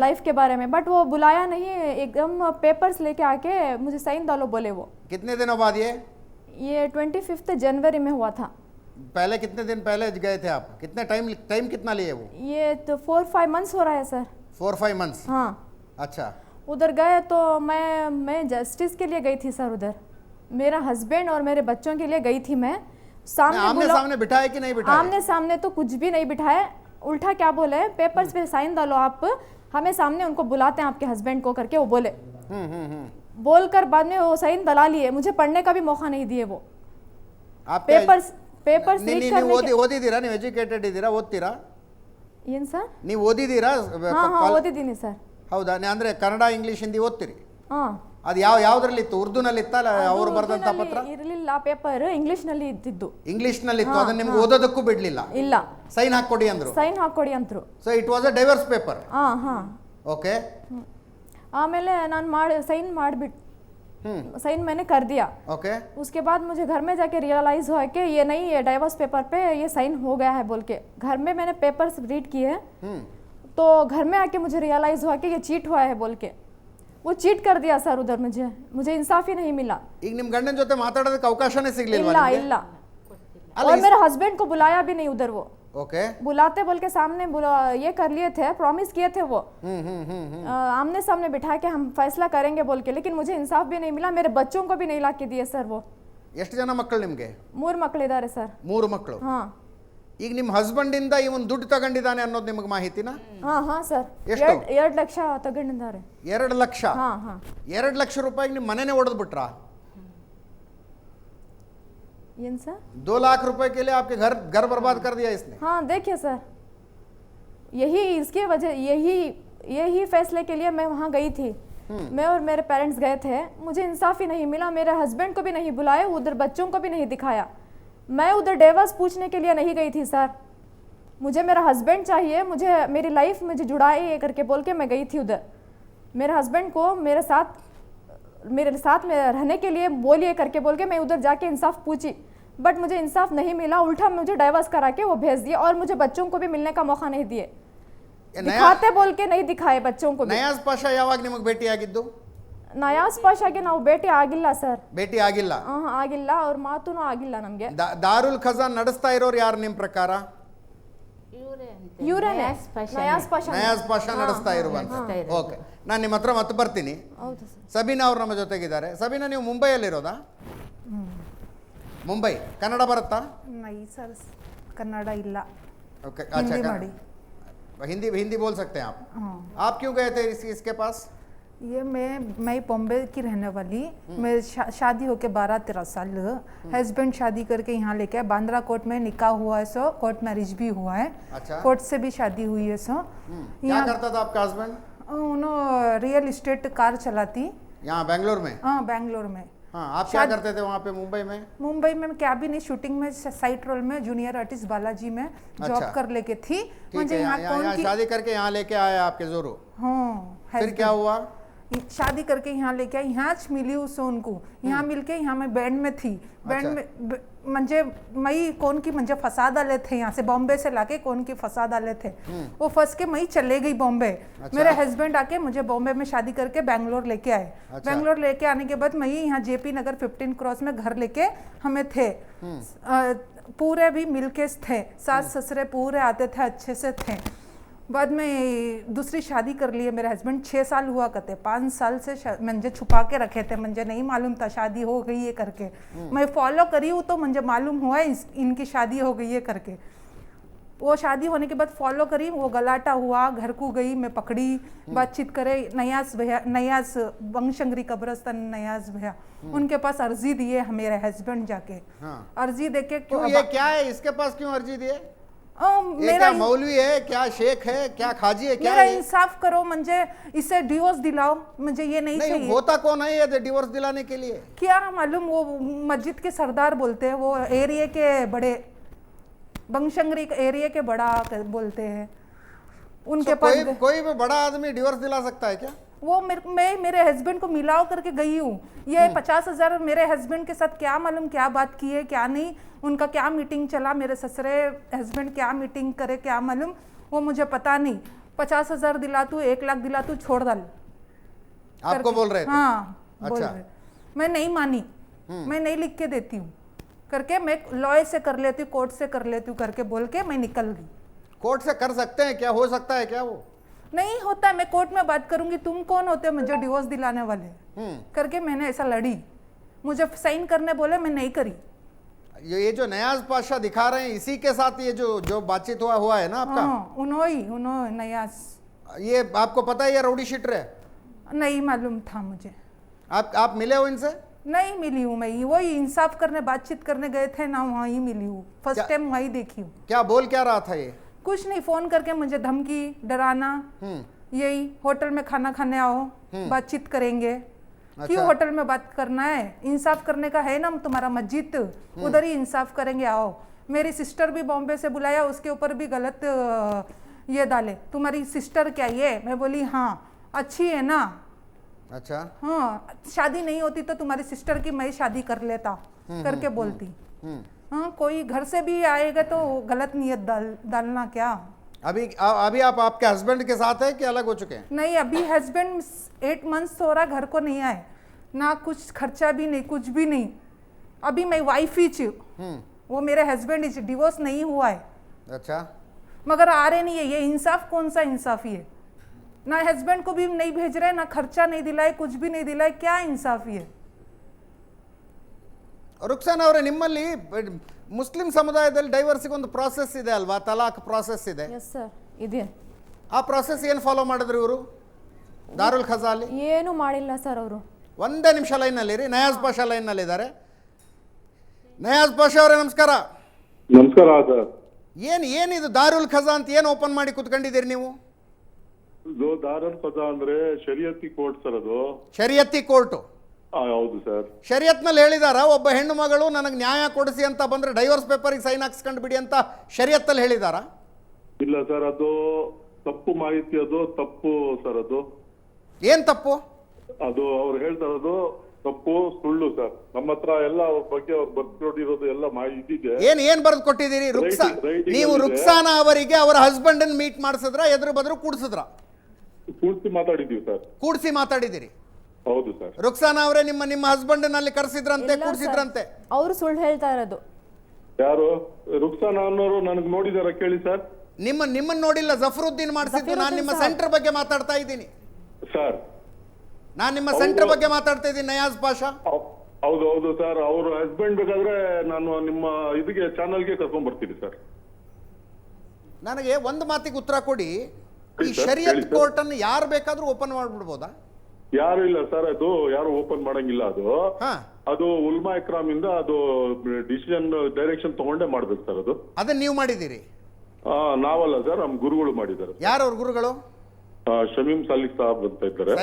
लाइफ के बारे में. बट वो बुलाया नहीं, एकदम पेपर्स लेके आके मुझे साइन डालो बोले वो. कितने दिनों बाद? ये 25 जनवरी में हुआ था. पहले कितने दिन पहले गए थे आप? कितने टाइम कितना लिए वो? ये तो 4-5 मंथ्स हो रहा है सर. 4-5 मंथ्स? हाँ. अच्छा, उधर गए तो मैं जस्टिस के लिए गई थी सर. उधर मेरा हस्बैंड और मेरे बच्चों के लिए गई थी मैं. आमने सामने बिठाए कि नहीं बिठाए? आमने सामने तो कुछ भी नहीं बिठाए. उल्टा क्या बोले, पेपर्स पे साइन डालो आप, हमें सामने उनको बुलाते हैं आपके हस्बैंड को करके वो बोले. बोलकर बाद में वो साइन डला लिए. मुझे पढ़ने का भी मौका नहीं दिए वो. आप पेपर्स रीड करने के. ಓದಿದ್ದೀರಾ ನೀವು? ಎಜುಕೇಟೆಡ್ ಇದ್ದೀರಾ? ಓದ್ತೀರಾ? ಏನ್ ಸರ್? ನೀವು ಓದಿದ್ದೀರಾ? ಓದಿದ್ದೀನಿ ಸರ್. ಹೌದಾ? ಅಂದ್ರೆ ಕನ್ನಡ, ಇಂಗ್ಲಿಷ್, ಹಿಂದಿ ಓದ್ತೀರಿ? ಹಾಂ. ಅದು ಯಾವ್ದ್ರಲ್ಲಿತ್ತು? ಉರ್ದುನಲ್ಲಿತ್ತ ಅವರು ಬರೆದಂತ ಪತ್ರ? ಇರಲಿಲ್ಲ ಪೇಪರ್, ಇಂಗ್ಲಿಷ್ ನಲ್ಲಿ ಇದ್ದಿದ್ದು. ಇಂಗ್ಲಿಷ್ ನಲ್ಲಿತ್ತು, ಅದನ್ನ ನಿಮ್ಗೆ ಓದೋದಕ್ಕೂ ಬಿಡ್ಲಿಲ್ಲ? ಇಲ್ಲ. ಸೈನ್ ಹಾಕೊಡಿ ಅಂದ್ರು? ಸೈನ್ ಹಾಕೊಡಿ ಅಂದ್ರು. So it was a divorce paper? ಹಾ. ಓಕೆ. ಆಮೇಲೆ ನಾನು ಸೈನ್ ಮಾಡಿಬಿಟ್ಟು साइन मैंने कर दिया. ओके. उसके बाद मुझे घर में जाके रियलाइज हुआ कि ये नहीं, ये डाइवोर्स पेपर पे ये साइन हो गया है बोल के. घर में मैंने पेपर्स रीड किए तो घर में आके मुझे रियलाइज हुआ कि ये चीट हुआ है बोल के. वो चीट कर दिया सर उधर. मुझे इंसाफ ही नहीं मिला. ಈಗ ನಿಮ್ಮ ಗಂಡನ ಜೊತೆ ಮಾತಾಡೋದಕ್ಕೆ ಅವಕಾಶನೇ ಸಿಗ್ಲಿಲ್ವಾ? ಇಲ್ಲ. और मेरे हस्बैंड को बुलाया भी नहीं उधर वो. ओके. बुलाते बोल के सामने ये कर लिए थे, प्रॉमिस किए थे वो. आमने सामने बिठा के हम फैसला करेंगे बोल के, लेकिन मुझे इंसाफ भी नहीं मिला. मेरे बच्चों को भी नहीं ला के दिए सर वो. ಎಷ್ಟು ಜನ ಮಕ್ಕಳು ನಿಮಗೆ? 3 ಮಕ್ಕಳಿದ್ದಾರೆ ಸರ್. 3 ಮಕ್ಕಳು? ಹಾ. ಈಗ ನಿಮ್ಮ ಹಸ್ಬೆಂಡ್ ಇಂದ ಇವನು ದುಡ್ಡು ತಗೊಂಡಿದ್ದಾನೆ ಅನ್ನೋದು ನಿಮಗೆ ಮಾಹಿತಿನಾ? ಹಾ ಸರ್. 2 ಲಕ್ಷ ತಗೊಂಡಿದ್ದಾರೆ. 2 ಲಕ್ಷ? ಹಾ. 2 ಲಕ್ಷ ರೂಪಾಯಿಗೆ ನಿಮ್ಮ ಮನೆನೇ ಒಡೆದು ಬಿಟ್ರಾ? येन सर? 2 लाख रुपए के लिए आपके घर बर्बाद कर दिया इसने? हाँ देखिए सर, इसकी वजह यही फैसले के लिए मैं वहाँ गई थी. मैं और मेरे पेरेंट्स गए थे. मुझे इंसाफ ही नहीं मिला. मेरे हस्बैंड को भी नहीं बुलाया, उधर बच्चों को भी नहीं दिखाया. मैं उधर डिवोर्स पूछने के लिए नहीं गई थी सर. मुझे मेरा हस्बैंड चाहिए, मुझे मेरी लाइफ मुझे जुड़ाए ये करके बोल के मैं गई थी उधर. मेरे हस्बैंड को मेरे साथ में रहने के लिए बोलिए करके बोल के मैं उधर जाके इंसाफ पूछी. बट मुझे इंसाफ नहीं मिला. उल्टा मुझे डाइवर्स करा के वो भेज दिए और मुझे बच्चों को भी मिलने का मौका नहीं दिए. दिखाते बोल के नहीं दिखाए बच्चों को. ನಯಾಜ್ ಪಾಷಾ ಯಾವಾಗ ನಿಮಗೆ ಭೇಟಿ ಆಗಿದ್ದು? ನಯಾಜ್ ಪಾಷಾಗೆ ನಾವು ಭೇಟಿ ಆಗಿಲ್ಲ ಸರ್. ಭೇಟಿ ಆಗಿಲ್ಲ? ಆಗಿಲ್ಲ. ಅವ್ರ ಮಾತುನೂ ಆಗಿಲ್ಲ ನಮಗೆ. ದಾರುಲ್ ಖಜಾನ್ ನಡೆಸ್ತಾ ಇರೋರು ಯಾರು ನಿಮ್ಮ ಪ್ರಕಾರ? ಯೂರನ್ ನಯಾಸ್ ಪಾಷಾ ನಯಾಜ್ ಪಾಷಾ ನಡೆಸ್ತಾ ಇರುವಂತ. ಓಕೆ, ನಾನು ನಿಮ್ಮ ಹತ್ರ ಮತ್ತೆ ಬರ್ತೀನಿ. ಹೌದು ಸರ್. ಸಬೀನಾ ಅವ್ರು ನಮ್ಮ ಜೊತೆಗಿದ್ದಾರೆ. ಸಬೀನಾ, ನೀವು ಮುಂಬೈಯಲ್ಲಿರೋದಾ? ಮುಂಬೈ. ಕನ್ನಡ ಬರುತ್ತಾ? नहीं सर, कन्नड़ा इल्ला, ओके, हिंदी अच्छा, माड़ी। हिंदी हिंदी बोल सकते हैं आप? हाँ, आप क्यों गए थे इसके पास? ये मैं बॉम्बे की रहने वाली। मैं शादी होके 12-13 साल, हस्बैंड शादी करके यहाँ लेके आए। बांद्रा कोर्ट में निकाह हुआ है, सो कोर्ट मैरिज भी हुआ है। अच्छा। कोर्ट से भी शादी हुई है, सो क्या करता था आपका हस्बैंड? उन्होंने रियल इस्टेट कार चलाती। यहाँ बेंगलोर में? हाँ, बैंगलोर में। हाँ, आप क्या करते थे वहाँ पे मुंबई में? मुंबई में कैबिन शूटिंग में साइट रोल में जूनियर आर्टिस्ट बालाजी में जॉब अच्छा। कर लेके थी। ठीक मुझे है, यहाँ यहाँ कौन की शादी करके यहाँ लेके आए आपके जोरू। हाँ, फिर क्या हुआ? शादी करके यहाँ लेके आई। यहाँ मिली उससे उनको, यहाँ मिलके यहाँ मैं बैंड में थी। बैंड अच्छा। में मंजे मई कौन की मंजे फंसा डाले थे, यहाँ से बॉम्बे से लाके कौन की फंसा डाले थे। वो फंस के मई चले गई बॉम्बे। अच्छा। मेरे हस्बैंड आके मुझे बॉम्बे में शादी करके बैंगलोर लेके आए। अच्छा। बैंगलोर लेके आने के बाद मई यहाँ जेपी नगर 15 क्रॉस में घर लेके हमें थे। पूरे भी मिलके थे, सास ससुरे पूरे आते थे, अच्छे से थे। बाद में दूसरी शादी कर ली है। मेरे हस्बैंड 6 साल हुआ करते, 5 साल से मुझे छुपा के रखे थे। मुझे नहीं मालूम था शादी हो गई है करके। मैं फॉलो करी हूँ तो मुझे मालूम हुआ है इनकी शादी हो गई है करके। वो शादी होने के बाद फॉलो करी, वो गलाटा हुआ, घर को गई, मैं पकड़ी, बातचीत करे। नयाज भैया, नयाज बंगशंगरी कब्रस्तान नयाज भैया, उनके पास अर्जी दिए मेरे हस्बैंड जाके। हाँ। अर्जी देके क्यों, ये क्या है इसके पास, क्यों अर्जी दिए? ये मेरा क्या मौलवी है, क्या शेख है, क्या खाजी है, क्या मेरा है? इंसाफ करो, मुझे इसे डिवोर्स दिलाओ, मुझे ये नहीं नहीं, चाहिए। होता कौन है ये डिवोर्स दिलाने के लिए? क्या मालूम, वो मस्जिद के सरदार बोलते हैं, वो एरिया के बड़े, बंगशंगरी एरिया के बड़ा बोलते हैं उनके पास। कोई भी बड़ा आदमी डिवोर्स दिला सकता है क्या? वो मैं मेरे हस्बैंड को मिलाव करके गई हूँ। ये 50,000 मेरे हस्बैंड के साथ क्या मालूम क्या बात की है क्या नहीं, उनका क्या मीटिंग चला, मेरे ससुरे हस्बैंड क्या मीटिंग करे क्या मालूम, वो मुझे पता नहीं। 50,000 दिला तू, 1 लाख दिला तू, छोड़ डाल आपको बोल रहे थे? हाँ, बोल अच्छा। रहे। मैं नहीं मानी, मैं नहीं लिख के देती हूँ करके, मैं लॉयर से कर लेती हूँ, कोर्ट से कर लेती हूँ करके बोल के मैं निकल गई। कोर्ट से कर सकते हैं क्या? हो सकता है क्या? वो नहीं होता, मैं कोर्ट में बात करूंगी, तुम कौन होते हो मुझे डिवोर्स दिलाने वाले करके मैंने ऐसा लड़ी। मुझे साइन करने बोले, मैं नहीं करी। ये जो नयाज पाशा दिखा रहे हैं, इसी के साथ ये जो बातचीत हुआ है ना आपका? हाँ, उन्होंने नयाज, ये आपको पता है ये राउडी शीटर है? नहीं मालूम था मुझे। आप मिले हो इनसे? नहीं मिली हूँ मैं, वही इंसाफ करने बातचीत करने गए थे ना, वहाँ ही मिली हूँ, फर्स्ट टाइम वहीं देखी हूँ। क्या बोल क्या रहा था ये? कुछ नहीं, फोन करके मुझे धमकी डराना, यही होटल में खाना खाने आओ, बातचीत करेंगे। क्यों होटल में बात करना है, इंसाफ करने का है ना तुम्हारा मस्जिद, उधर ही इंसाफ करेंगे, आओ। मेरी सिस्टर भी बॉम्बे से बुलाया, उसके ऊपर भी गलत ये डाले, तुम्हारी सिस्टर क्या ये, मैं बोली हाँ अच्छी है ना। अच्छा। हाँ, शादी नहीं होती तो तुम्हारी सिस्टर की मैं शादी कर लेता करके बोलती। हाँ, कोई घर से भी आएगा तो गलत नियत डालना क्या। अभी आप आपके हस्बैंड के साथ है कि अलग हो चुके हैं? नहीं, अभी हस्बैंड 8 मंथ्स हो रहा, घर को नहीं आए ना, कुछ खर्चा भी नहीं, कुछ भी नहीं। अभी मैं वाइफ ही छू, वो मेरे हस्बैंड ही, डिवोर्स नहीं हुआ है। अच्छा। मगर आ रहे नहीं है, ये इंसाफ कौन सा इंसाफी है, ना हस्बैंड को भी नहीं भेज रहे, ना खर्चा नहीं दिलाए, कुछ भी नहीं दिलाए, क्या इंसाफी है। ರುಕ್ಸಾನ್ ಅವರೇ, ನಿಮ್ಮಲ್ಲಿ ಮುಸ್ಲಿಂ ಸಮುದಾಯದಲ್ಲಿ ಡೈವರ್ಸಿಗೆ ಒಂದು ಪ್ರಾಸೆಸ್ ಇದೆ ಅಲ್ವಾ, ತಲಾಕ್ ಪ್ರಾಸೆಸ್ ಇದೆ? ಎಸ್ ಸರ್, ಇದೆ. ಆ ಪ್ರಾಸೆಸ್ ಏನು ಫಾಲೋ ಮಾಡಿದ್ರು ಇವರು ದಾರುಲ್ ಖಜಾಲಿ? ಏನು ಮಾಡಿಲ್ಲ ಸರ್ ಅವರು. ಒಂದೇ ನಿಮಿಷ ಲೈನಲ್ಲಿ ರೀ, ನಯಾಜ್ ಪಾಷಾ ಲೈನ್ನಲ್ಲಿ ಇದ್ದಾರೆ. ನಯಾಜ್ ಪಾಷಾ ಅವರೇ ನಮಸ್ಕಾರ. ನಮಸ್ಕಾರ ಸರ್. ಏನಿದು ದಾರುಲ್ ಖಜಾ ಅಂತ ಏನು ಓಪನ್ ಮಾಡಿ ಕುತ್ಕೊಂಡಿದ್ದೀರಿ ನೀವು? ಇದು ದಾರುಲ್ ಖಜಾ ಅಂದ್ರೆ ಶರಿಯತಿ ಕೋರ್ಟ್ ಸರ್, ಅದು ಶರಿಯತಿ ಕೋರ್ಟು. ಹೌದು ಸರ್. ಶರಿಯತ್ನಲ್ಲಿ ಹೇಳಿದಾರ ಒಬ್ಬ ಹೆಣ್ಣು ಮಗಳು ನನಗೆ ನ್ಯಾಯ ಕೊಡಿಸಿ ಅಂತ ಬಂದ್ರೆ ಡೈವರ್ಸ್ ಪೇಪರ್ಗೆ ಸೈನ್ ಹಾಕ್ಸ್ಕೊಂಡು ಬಿಡಿ ಅಂತ ಶರಿಯತ್ತಲ್ಲಿ ಹೇಳಿದಾರ? ಇಲ್ಲ ಸರ್, ಅದು ತಪ್ಪು ಮಾಹಿತಿ, ಅದು ತಪ್ಪು ಸರ್. ಅದು ಏನ್ ತಪ್ಪು? ಅದು ಅವ್ರು ಹೇಳ್ತಾರದು ತಪ್ಪು, ಸುಳ್ಳು ಸರ್. ನಮ್ಮ ಹತ್ರ ಎಲ್ಲ ಅವ್ರ ಬಗ್ಗೆ ಅವ್ರು ಬರ್ಕೊಟ್ಟಿರೋದು ಎಲ್ಲ ಮಾಹಿತಿ ಇದೆ. ಏನ್ ಬರೆದು ಕೊಟ್ಟಿದ್ದೀರಿ? ನೀವು ರುಕ್ಸಾನಾ ಅವರಿಗೆ ಅವರ ಹಸ್ಬೆಂಡ್ ಅನ್ನು ಮೀಟ್ ಮಾಡಿಸಿದ್ರ, ಎದುರು ಬದ್ರು ಕೂಡ್ಸಿದ್ರ? ಕೂಡಿಸಿ ಮಾತಾಡಿದೀವಿ ಸರ್. ಕೂಡಿಸಿ ಮಾತಾಡಿದಿರಿ? ಹೌದು ಸರ್. ರುಕ್ಸಾನಾ ಅವರೇ ನಿಮ್ಮ ಹಸ್ಬೆಂಡ್ ನಲ್ಲಿ ಕರೆಸಿದ್ರಂತೆ, ಕೂಡಿಸಿದ್ರಂತೆ? ಅವರು ಸುಳ್ಳು ಹೇಳ್ತಾ ಇರೋದು. ಯಾರು ರುಕ್ಸಾನಾ ಅನ್ನೋರು ನನಗೆ ನೋಡಿದಾರ ಕೇಳಿ ಸರ್? ನಿಮ್ಮನ್ನ ನೋಡಿಲ್ಲ, ಜಫರುದ್ದೀನ್ ಮಾಡಿಸಿದ್ದು. ನಾನು ನಿಮ್ಮ ಸೆಂಟರ್ ಬಗ್ಗೆ ಮಾತಾಡ್ತಾ ಇದ್ದೀನಿ. ಸರ್ ನಾನು ನಿಮ್ಮ ಸೆಂಟರ್ ಬಗ್ಗೆ ಮಾತಾಡ್ತಾ ಇದ್ದೀನಿ, ನಯಾಜ್ ಪಾಷಾ. ಹೌದು ಹೌದು ಸರ್, ಅವ್ರ ಹಸ್ಬೆಂಡ್ ಬೇಕಾದ್ರೆ ನಾನು ನಿಮ್ಮ ಇದಕ್ಕೆ ಚಾನಲ್ಗೆ ಕರ್ಕೊಂಡ್ ಬರ್ತೀನಿ ಸರ್. ನನಗೆ ಒಂದು ಮಾತಿಗೆ ಉತ್ತರ ಕೊಡಿ. ಈ ಹೇಳಿ ಸರ್, ಶರಿಯತ್ ಹೇಳಿ ಸರ್. ಕೋರ್ಟ್ ಅನ್ನು ಯಾರು ಬೇಕಾದ್ರೂ ಓಪನ್ ಮಾಡ್ಬಿಡ್ಬೋದಾ? ಯಾರು ಇಲ್ಲ ಸರ್, ಅದು ಯಾರು ಓಪನ್ ಮಾಡಂಗಿಲ್ಲ. ಹಾ, ಅದು ಉಲ್ಮಾ ಇಕ್ರಾಮ್ ಇಂದ ಅದು ಡಿಸಿಷನ್ ಡೈರೆಕ್ಷನ್ ತಗೊಂಡೇ ಮಾಡ್ಬೇಕು ಸರ್. ಅದು ಅದನ್ನ ನೀವು ಮಾಡಿದ್ದೀರಿ? ನಾವಲ್ಲ ಸರ್, ನಮ್ಮ ಗುರುಗಳು ಮಾಡಿದ್ದಾರೆ. ಯಾರು ಅವ್ರ ಗುರುಗಳು? ಶಮೀಮ್ ಸಾಲಿಕ್ ಸಾಹಬ್ ಅಂತ ಇದ್ದಾರೆ.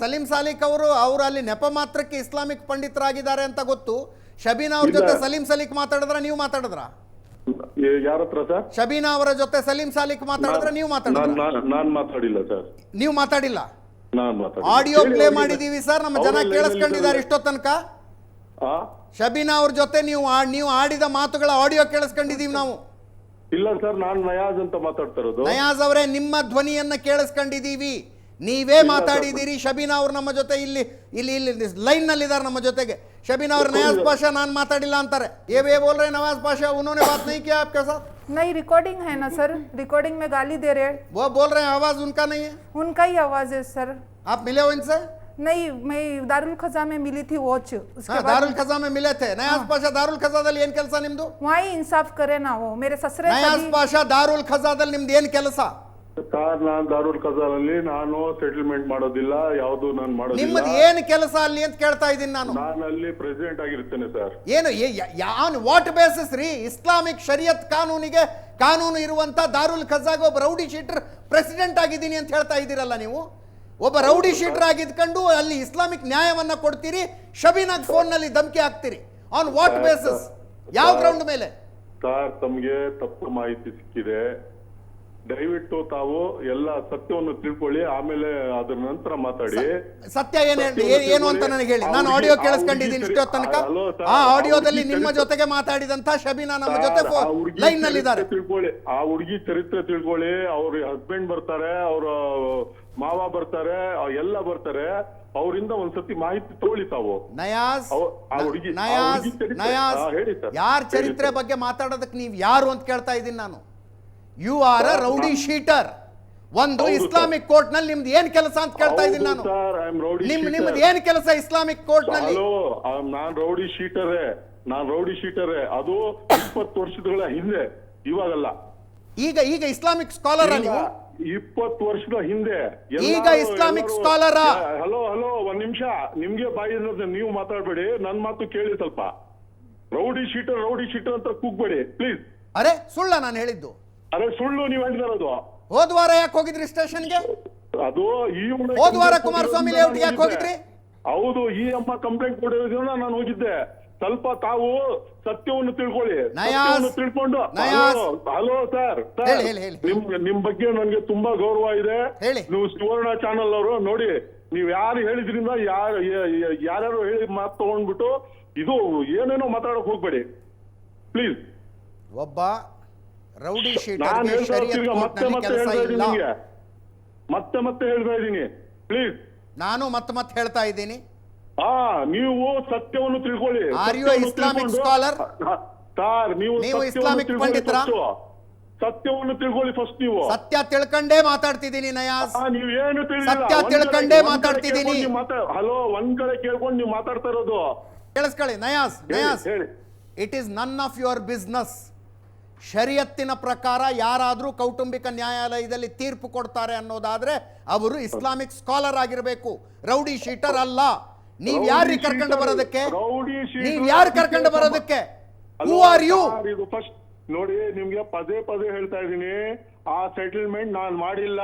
ಸಲೀಂ ಸಾಲಿಕ್ ಅವರು ಅಲ್ಲಿ ನೆಪ ಮಾತ್ರಕ್ಕೆ ಇಸ್ಲಾಮಿಕ್ ಪಂಡಿತರಾಗಿದ್ದಾರೆ ಅಂತ ಗೊತ್ತು. ಶಬೀನಾ ಅವ್ರ ಇಲ್ಲ. ಜೊತೆ ಸಲೀಂ ಸಾಲಿಕ್ ಮಾತಾಡಿದ್ರ, ನೀವು ಮಾತಾಡಿದ್ರ? ಯಾರ ಹತ್ರ ಸರ್? ಶಬೀನಾ ಅವರ ಜೊತೆ ಸಲೀಂ ಸಾಲಿಕ್ ಮಾತಾಡಿದ್ರ, ನೀವು ಮಾತಾಡಿದ್ರ? ನಾನ್ ಮಾತಾಡಿಲ್ಲ ಸರ್. ನೀವು ಮಾತಾಡಿಲ್ಲ? ನಾನ್ ಮಾತಾಡಿ ಆಡಿಯೋ ಪ್ಲೇ ಮಾಡಿದೀವಿ ಸರ್, ನಮ್ಮ ಜನ ಕೇಳಿಸ್ಕೊಂಡಿದ್ದಾರೆ ಇಷ್ಟೋ ತನಕ. ಶಬೀನಾ ಅವ್ರ ಜೊತೆ ನೀವು ಆಡಿದ ಮಾತುಗಳ ಆಡಿಯೋ ಕೇಳಿಸ್ಕೊಂಡಿದೀವಿ ನಾವು. ಇಲ್ಲ ಸರ್, ನಾನ್ ನಯಾಜ್ ಅಂತ ಮಾತಾಡ್ತಾ ಇರೋದು. ನಯಾಜ್ ಅವರೇ, ನಿಮ್ಮ ಧ್ವನಿಯನ್ನ ಕೇಳಿಸ್ಕೊಂಡಿದೀವಿ, ನೀವೇ ಮಾತಾಡಿದ್ದೀರಿ. ಶಬೀನಾ ಅವ್ರು ನಮ್ಮ ಜೊತೆ ಇಲ್ಲಿ ಲೈನ್ ನಲ್ಲಿ ಇದ್ದಾರೆ ನಮ್ಮ ಜೊತೆಗೆ. ಶಬೀನಾ ಅವ್ರ ನಯಾಜ್ ಪಾಷಾ ನಾನು ಮಾತಾಡಿಲ್ಲ ಅಂತಾರೆ. ये बोल रहे नवाज पाशा उन्होंने बात नहीं किया आपके साथ? नहीं, रिकॉर्डिंग है ना सर, रिकॉर्डिंग में गाली दे रहे हैं। वो बोल रहे हैं आवाज उनका नहीं है? उनका ही आवाज है सर। आप मिले हो इनसे? नहीं, मैं दारुल खजा में मिली थी वॉच, उसके बाद दारुल खजा में मिले थे. नयाज पाशा दारुल ಖಜಾದಲ್ಲಿ ಏನ್ ಕೆಲಸ ನಿಮ್ದು? वही इंसाफ करे ना वो मेरे ससुरे ನಯಾಜ್ ಪಾಶಾ ದಾರುಲ್ ಖಜಾದಲ್ಲಿ ನಿಮ್ದು ಏನ್ ಕೆಲಸ? ಸರ್, ನಾನ್ ದಾರುಲ್ ಖಜಾನಲ್ಲಿ ನಾನು ಸೆಟಲ್ಮೆಂಟ್ ಮಾಡೋದಿಲ್ಲ, ಯಾವ್ದು ನಾನು ಮಾಡೋದಿಲ್ಲ. ನಿಮ್ಮದು ಏನ್ ಕೆಲಸ ಅಲ್ಲಿ ಅಂತ ಕೇಳ್ತಾ ಇದ್ದೀನಿ ನಾನು. ನಾನು ಅಲ್ಲಿ ಪ್ರೆಸಿಡೆಂಟ್ ಆಗಿರ್ತೇನೆ ಸರ್. ಏನು ವಾಟ್ ಬೇಸಿಸ್ ರೀ? ಇಸ್ಲಾಮಿಕ್ ಶರಿಯತ್ ಕಾನೂನು ಇರುವಂತ ದಾರುಲ್ ಖಜಾಗ ಒಬ್ಬ ರೌಡಿ ಶೀಟರ್ ಪ್ರೆಸಿಡೆಂಟ್ ಆಗಿದ್ದೀನಿ ಅಂತ ಹೇಳ್ತಾ ಇದ್ದೀರಲ್ಲ ನೀವು. ಒಬ್ಬ ರೌಡಿ ಶೀಟರ್ ಆಗಿದ್ಕೊಂಡು ಅಲ್ಲಿ ಇಸ್ಲಾಮಿಕ್ ನ್ಯಾಯವನ್ನ ಕೊಡ್ತೀರಿ, ಶಬೀನಾಗ್ ಫೋನ್ ನಲ್ಲಿ ಧಮಕಿ ಹಾಕ್ತೀರಿ. On what basis? ಯಾವ ಗ್ರೌಂಡ್ ಮೇಲೆ? ಸರ್, ತಮ್ಗೆ ತಪ್ಪು ಮಾಹಿತಿ ಸಿಕ್ಕಿದೆ. ದಯವಿಟ್ಟು ತಾವು ಎಲ್ಲ ಸತ್ಯವನ್ನು ತಿಳ್ಕೊಳ್ಳಿ, ಆಮೇಲೆ ಅದರ ನಂತರ ಮಾತಾಡಿ. ಸತ್ಯ ಏನು ಅಂತ ನನಗೆ ಹೇಳಿ. ನಾನು ಆಡಿಯೋ ಕೇಳಿಸ್ಕೊಂಡಿದ್ದೀನಿ ಇಷ್ಟೋ ತನಕ. ಆ ಆಡಿಯೋದಲ್ಲಿ ನಿಮ್ಮ ಜೊತೆಗೆ ಮಾತಾಡಿದಂತ ಶಬೀನಾ ನಮ್ಮ ಜೊತೆ ಲೈನ್ ನಲ್ಲಿ ಇದ್ದಾರೆ. ತಿಳ್ಕೊಳ್ಳಿ, ಆ ಹುಡುಗಿ ಚರಿತ್ರೆ ತಿಳ್ಕೊಳ್ಳಿ. ಅವ್ರ ಹಸ್ಬೆಂಡ್ ಬರ್ತಾರೆ, ಅವ್ರ ಮಾವ ಬರ್ತಾರೆ, ಎಲ್ಲ ಬರ್ತಾರೆ. ಅವರಿಂದ ಒಂದ್ಸತಿ ಮಾಹಿತಿ ತಗೊಳ್ಳಿ ತಾವು. ನಯಾಜ್, ಹೇಳಿ ಸರ್, ಯಾರ ಚರಿತ್ರೆ ಬಗ್ಗೆ ಮಾತಾಡೋದಕ್ಕೆ ನೀವು ಯಾರು ಅಂತ ಕೇಳ್ತಾ ಇದ್ದೀನಿ ನಾನು. You are a rowdy sheeter. ಒಂದು ಇಸ್ಲಾಮಿಕ್ ಕೋರ್ಟ್ ನಲ್ಲಿ ನಿಮ್ದು ಏನ್ ಕೆಲಸ ಅಂತ ಕೇಳ್ತಾ ಇದ್ದೀನಿ ನಾನು. ನಿಮ್ದು ಏನ್ ಕೆಲಸ ಇಸ್ಲಾಮಿಕ್ ಕೋರ್ಟ್ ನಲ್ಲಿ? ನಾನ್ ರೌಡಿ ಶೀಟರೇ. ಅದು 20 ವರ್ಷಗಳ ಹಿಂದೆ, ಇವಾಗಲ್ಲ. ಈಗ ಇಸ್ಲಾಮಿಕ್ ಸ್ಕಾಲರ್ ನೀವು? 20 ವರ್ಷದ ಹಿಂದೆ ಈಗ ಇಸ್ಲಾಮಿಕ್ ಸ್ಕಾಲರ್. ಹಲೋ ಒಂದ್ ನಿಮಿಷ, ನಿಮ್ಗೆ ಬಾಯಿ ನೀವು ಮಾತಾಡ್ಬೇಡಿ, ನನ್ ಮಾತು ಕೇಳಿ ಸ್ವಲ್ಪ. ರೌಡಿ ಶೀಟರ್ ಅಂತ ಕೂಗ್ಬೇಡಿ ಪ್ಲೀಸ್. ಅರೆ ಸುಳ್ಳ ನಾನು ಹೇಳಿದ್ದು? ಅರೆ ಸುಳ್ಳು ನೀವು ಹೇಳ್ತಿರೋದು. ಹೋದ್ವಾರ ಯಾಕೆ ಹೋಗಿದ್ರಿ ಸ್ಟೇಷನ್ಗೆ? ಅದು ಹೋದ್ವಾರ ಕುಮಾರಸ್ವಾಮಿ ಲೇಔಟ್ ಯಾಕೆ ಹೋಗಿದ್ರಿ? ಹೌದು, ಈ ಅಮ್ಮ ಕಂಪ್ಲೇಂಟ್ ಕೊಟ್ಟಿರೋದ್ರಿಂದ ನಾನು ಹೋಗಿದ್ದೆ. ಸ್ವಲ್ಪ ತಾವು ಸತ್ಯವನ್ನು ತಿಳ್ಕೊಳ್ಳಿ. ತಿಳ್ಕೊಂಡು ಹಲೋ ಸರ್, ನಿಮ್ ಬಗ್ಗೆ ನನ್ಗೆ ತುಂಬಾ ಗೌರವ ಇದೆ. ನೀವು ಸುವರ್ಣ ಚಾನಲ್ ಅವರು ನೋಡಿ, ನೀವ್ ಯಾರು ಹೇಳಿದ್ರಿಂದ ಯಾರ್ಯಾರು ಹೇಳಿ ಮಾತು ತಗೊಂಡ್ಬಿಟ್ಟು ಇದು ಏನೇನೋ ಮಾತಾಡಕ್ ಹೋಗ್ಬೇಡಿ ಪ್ಲೀಸ್. ಒಬ್ಬ ರೌಡಿ ಮತ್ತೆ ಹೇಳ್ತಾ ಇದ್ದೀನಿ ಪ್ಲೀಸ್. ನಾನು ಮತ್ತೆ ಹೇಳ್ತಾ ಇದ್ದೀನಿ, ನೀವು ಸತ್ಯವನ್ನು ತಿಳ್ಕೊಳ್ಳಿ. Are you Islamic scholar? Sir, ನೀವು ಇಸ್ಲಾಮಿಕ್ ಪಂಡಿತರ? ಸತ್ಯವನ್ನು ತಿಳ್ಕೊಳ್ಳಿ ಫಸ್ಟ್. ನೀವು ಸತ್ಯ ತಿಳ್ಕೊಂಡೇ ಮಾತಾಡ್ತಿದ್ದೀನಿ ನಯಾಜ್. ನೀವೇನು ಸತ್ಯ ತಿಳ್ಕೊಂಡೇ ಮಾತಾಡ್ತಿದ್ದೀನಿ. ಹಲೋ, ಒಂದ್ ಕಡೆ ಕೇಳ್ಕೊಂಡು ನೀವು ಮಾತಾಡ್ತಾ ಇರೋದು ಕೇಳಿಸ್ಕೊಳ್ಳಿ Nayaz. It is none of your business. ಶರಿಯತ್ತಿನ ಪ್ರಕಾರ ಯಾರಾದ್ರೂ ಕೌಟುಂಬಿಕ ನ್ಯಾಯಾಲಯದಲ್ಲಿ ತೀರ್ಪು ಕೊಡ್ತಾರೆ ಅನ್ನೋದಾದ್ರೆ ಅವರು ಇಸ್ಲಾಮಿಕ್ ಸ್ಕಾಲರ್ ಆಗಿರಬೇಕು, ರೌಡಿ ಶೀಟರ್ ಅಲ್ಲ. ನೀವ್ ಯಾರು ಕರ್ಕೊಂಡು ಬರೋದಕ್ಕೆ? Who are you? ಫಸ್ಟ್ ನೋಡಿ, ನಿಮ್ಗೆ ಪದೇ ಹೇಳ್ತಾ ಇದ್ದೀನಿ, ಆ ಸೆಟಲ್ಮೆಂಟ್ ನಾನ್ ಮಾಡಿಲ್ಲ.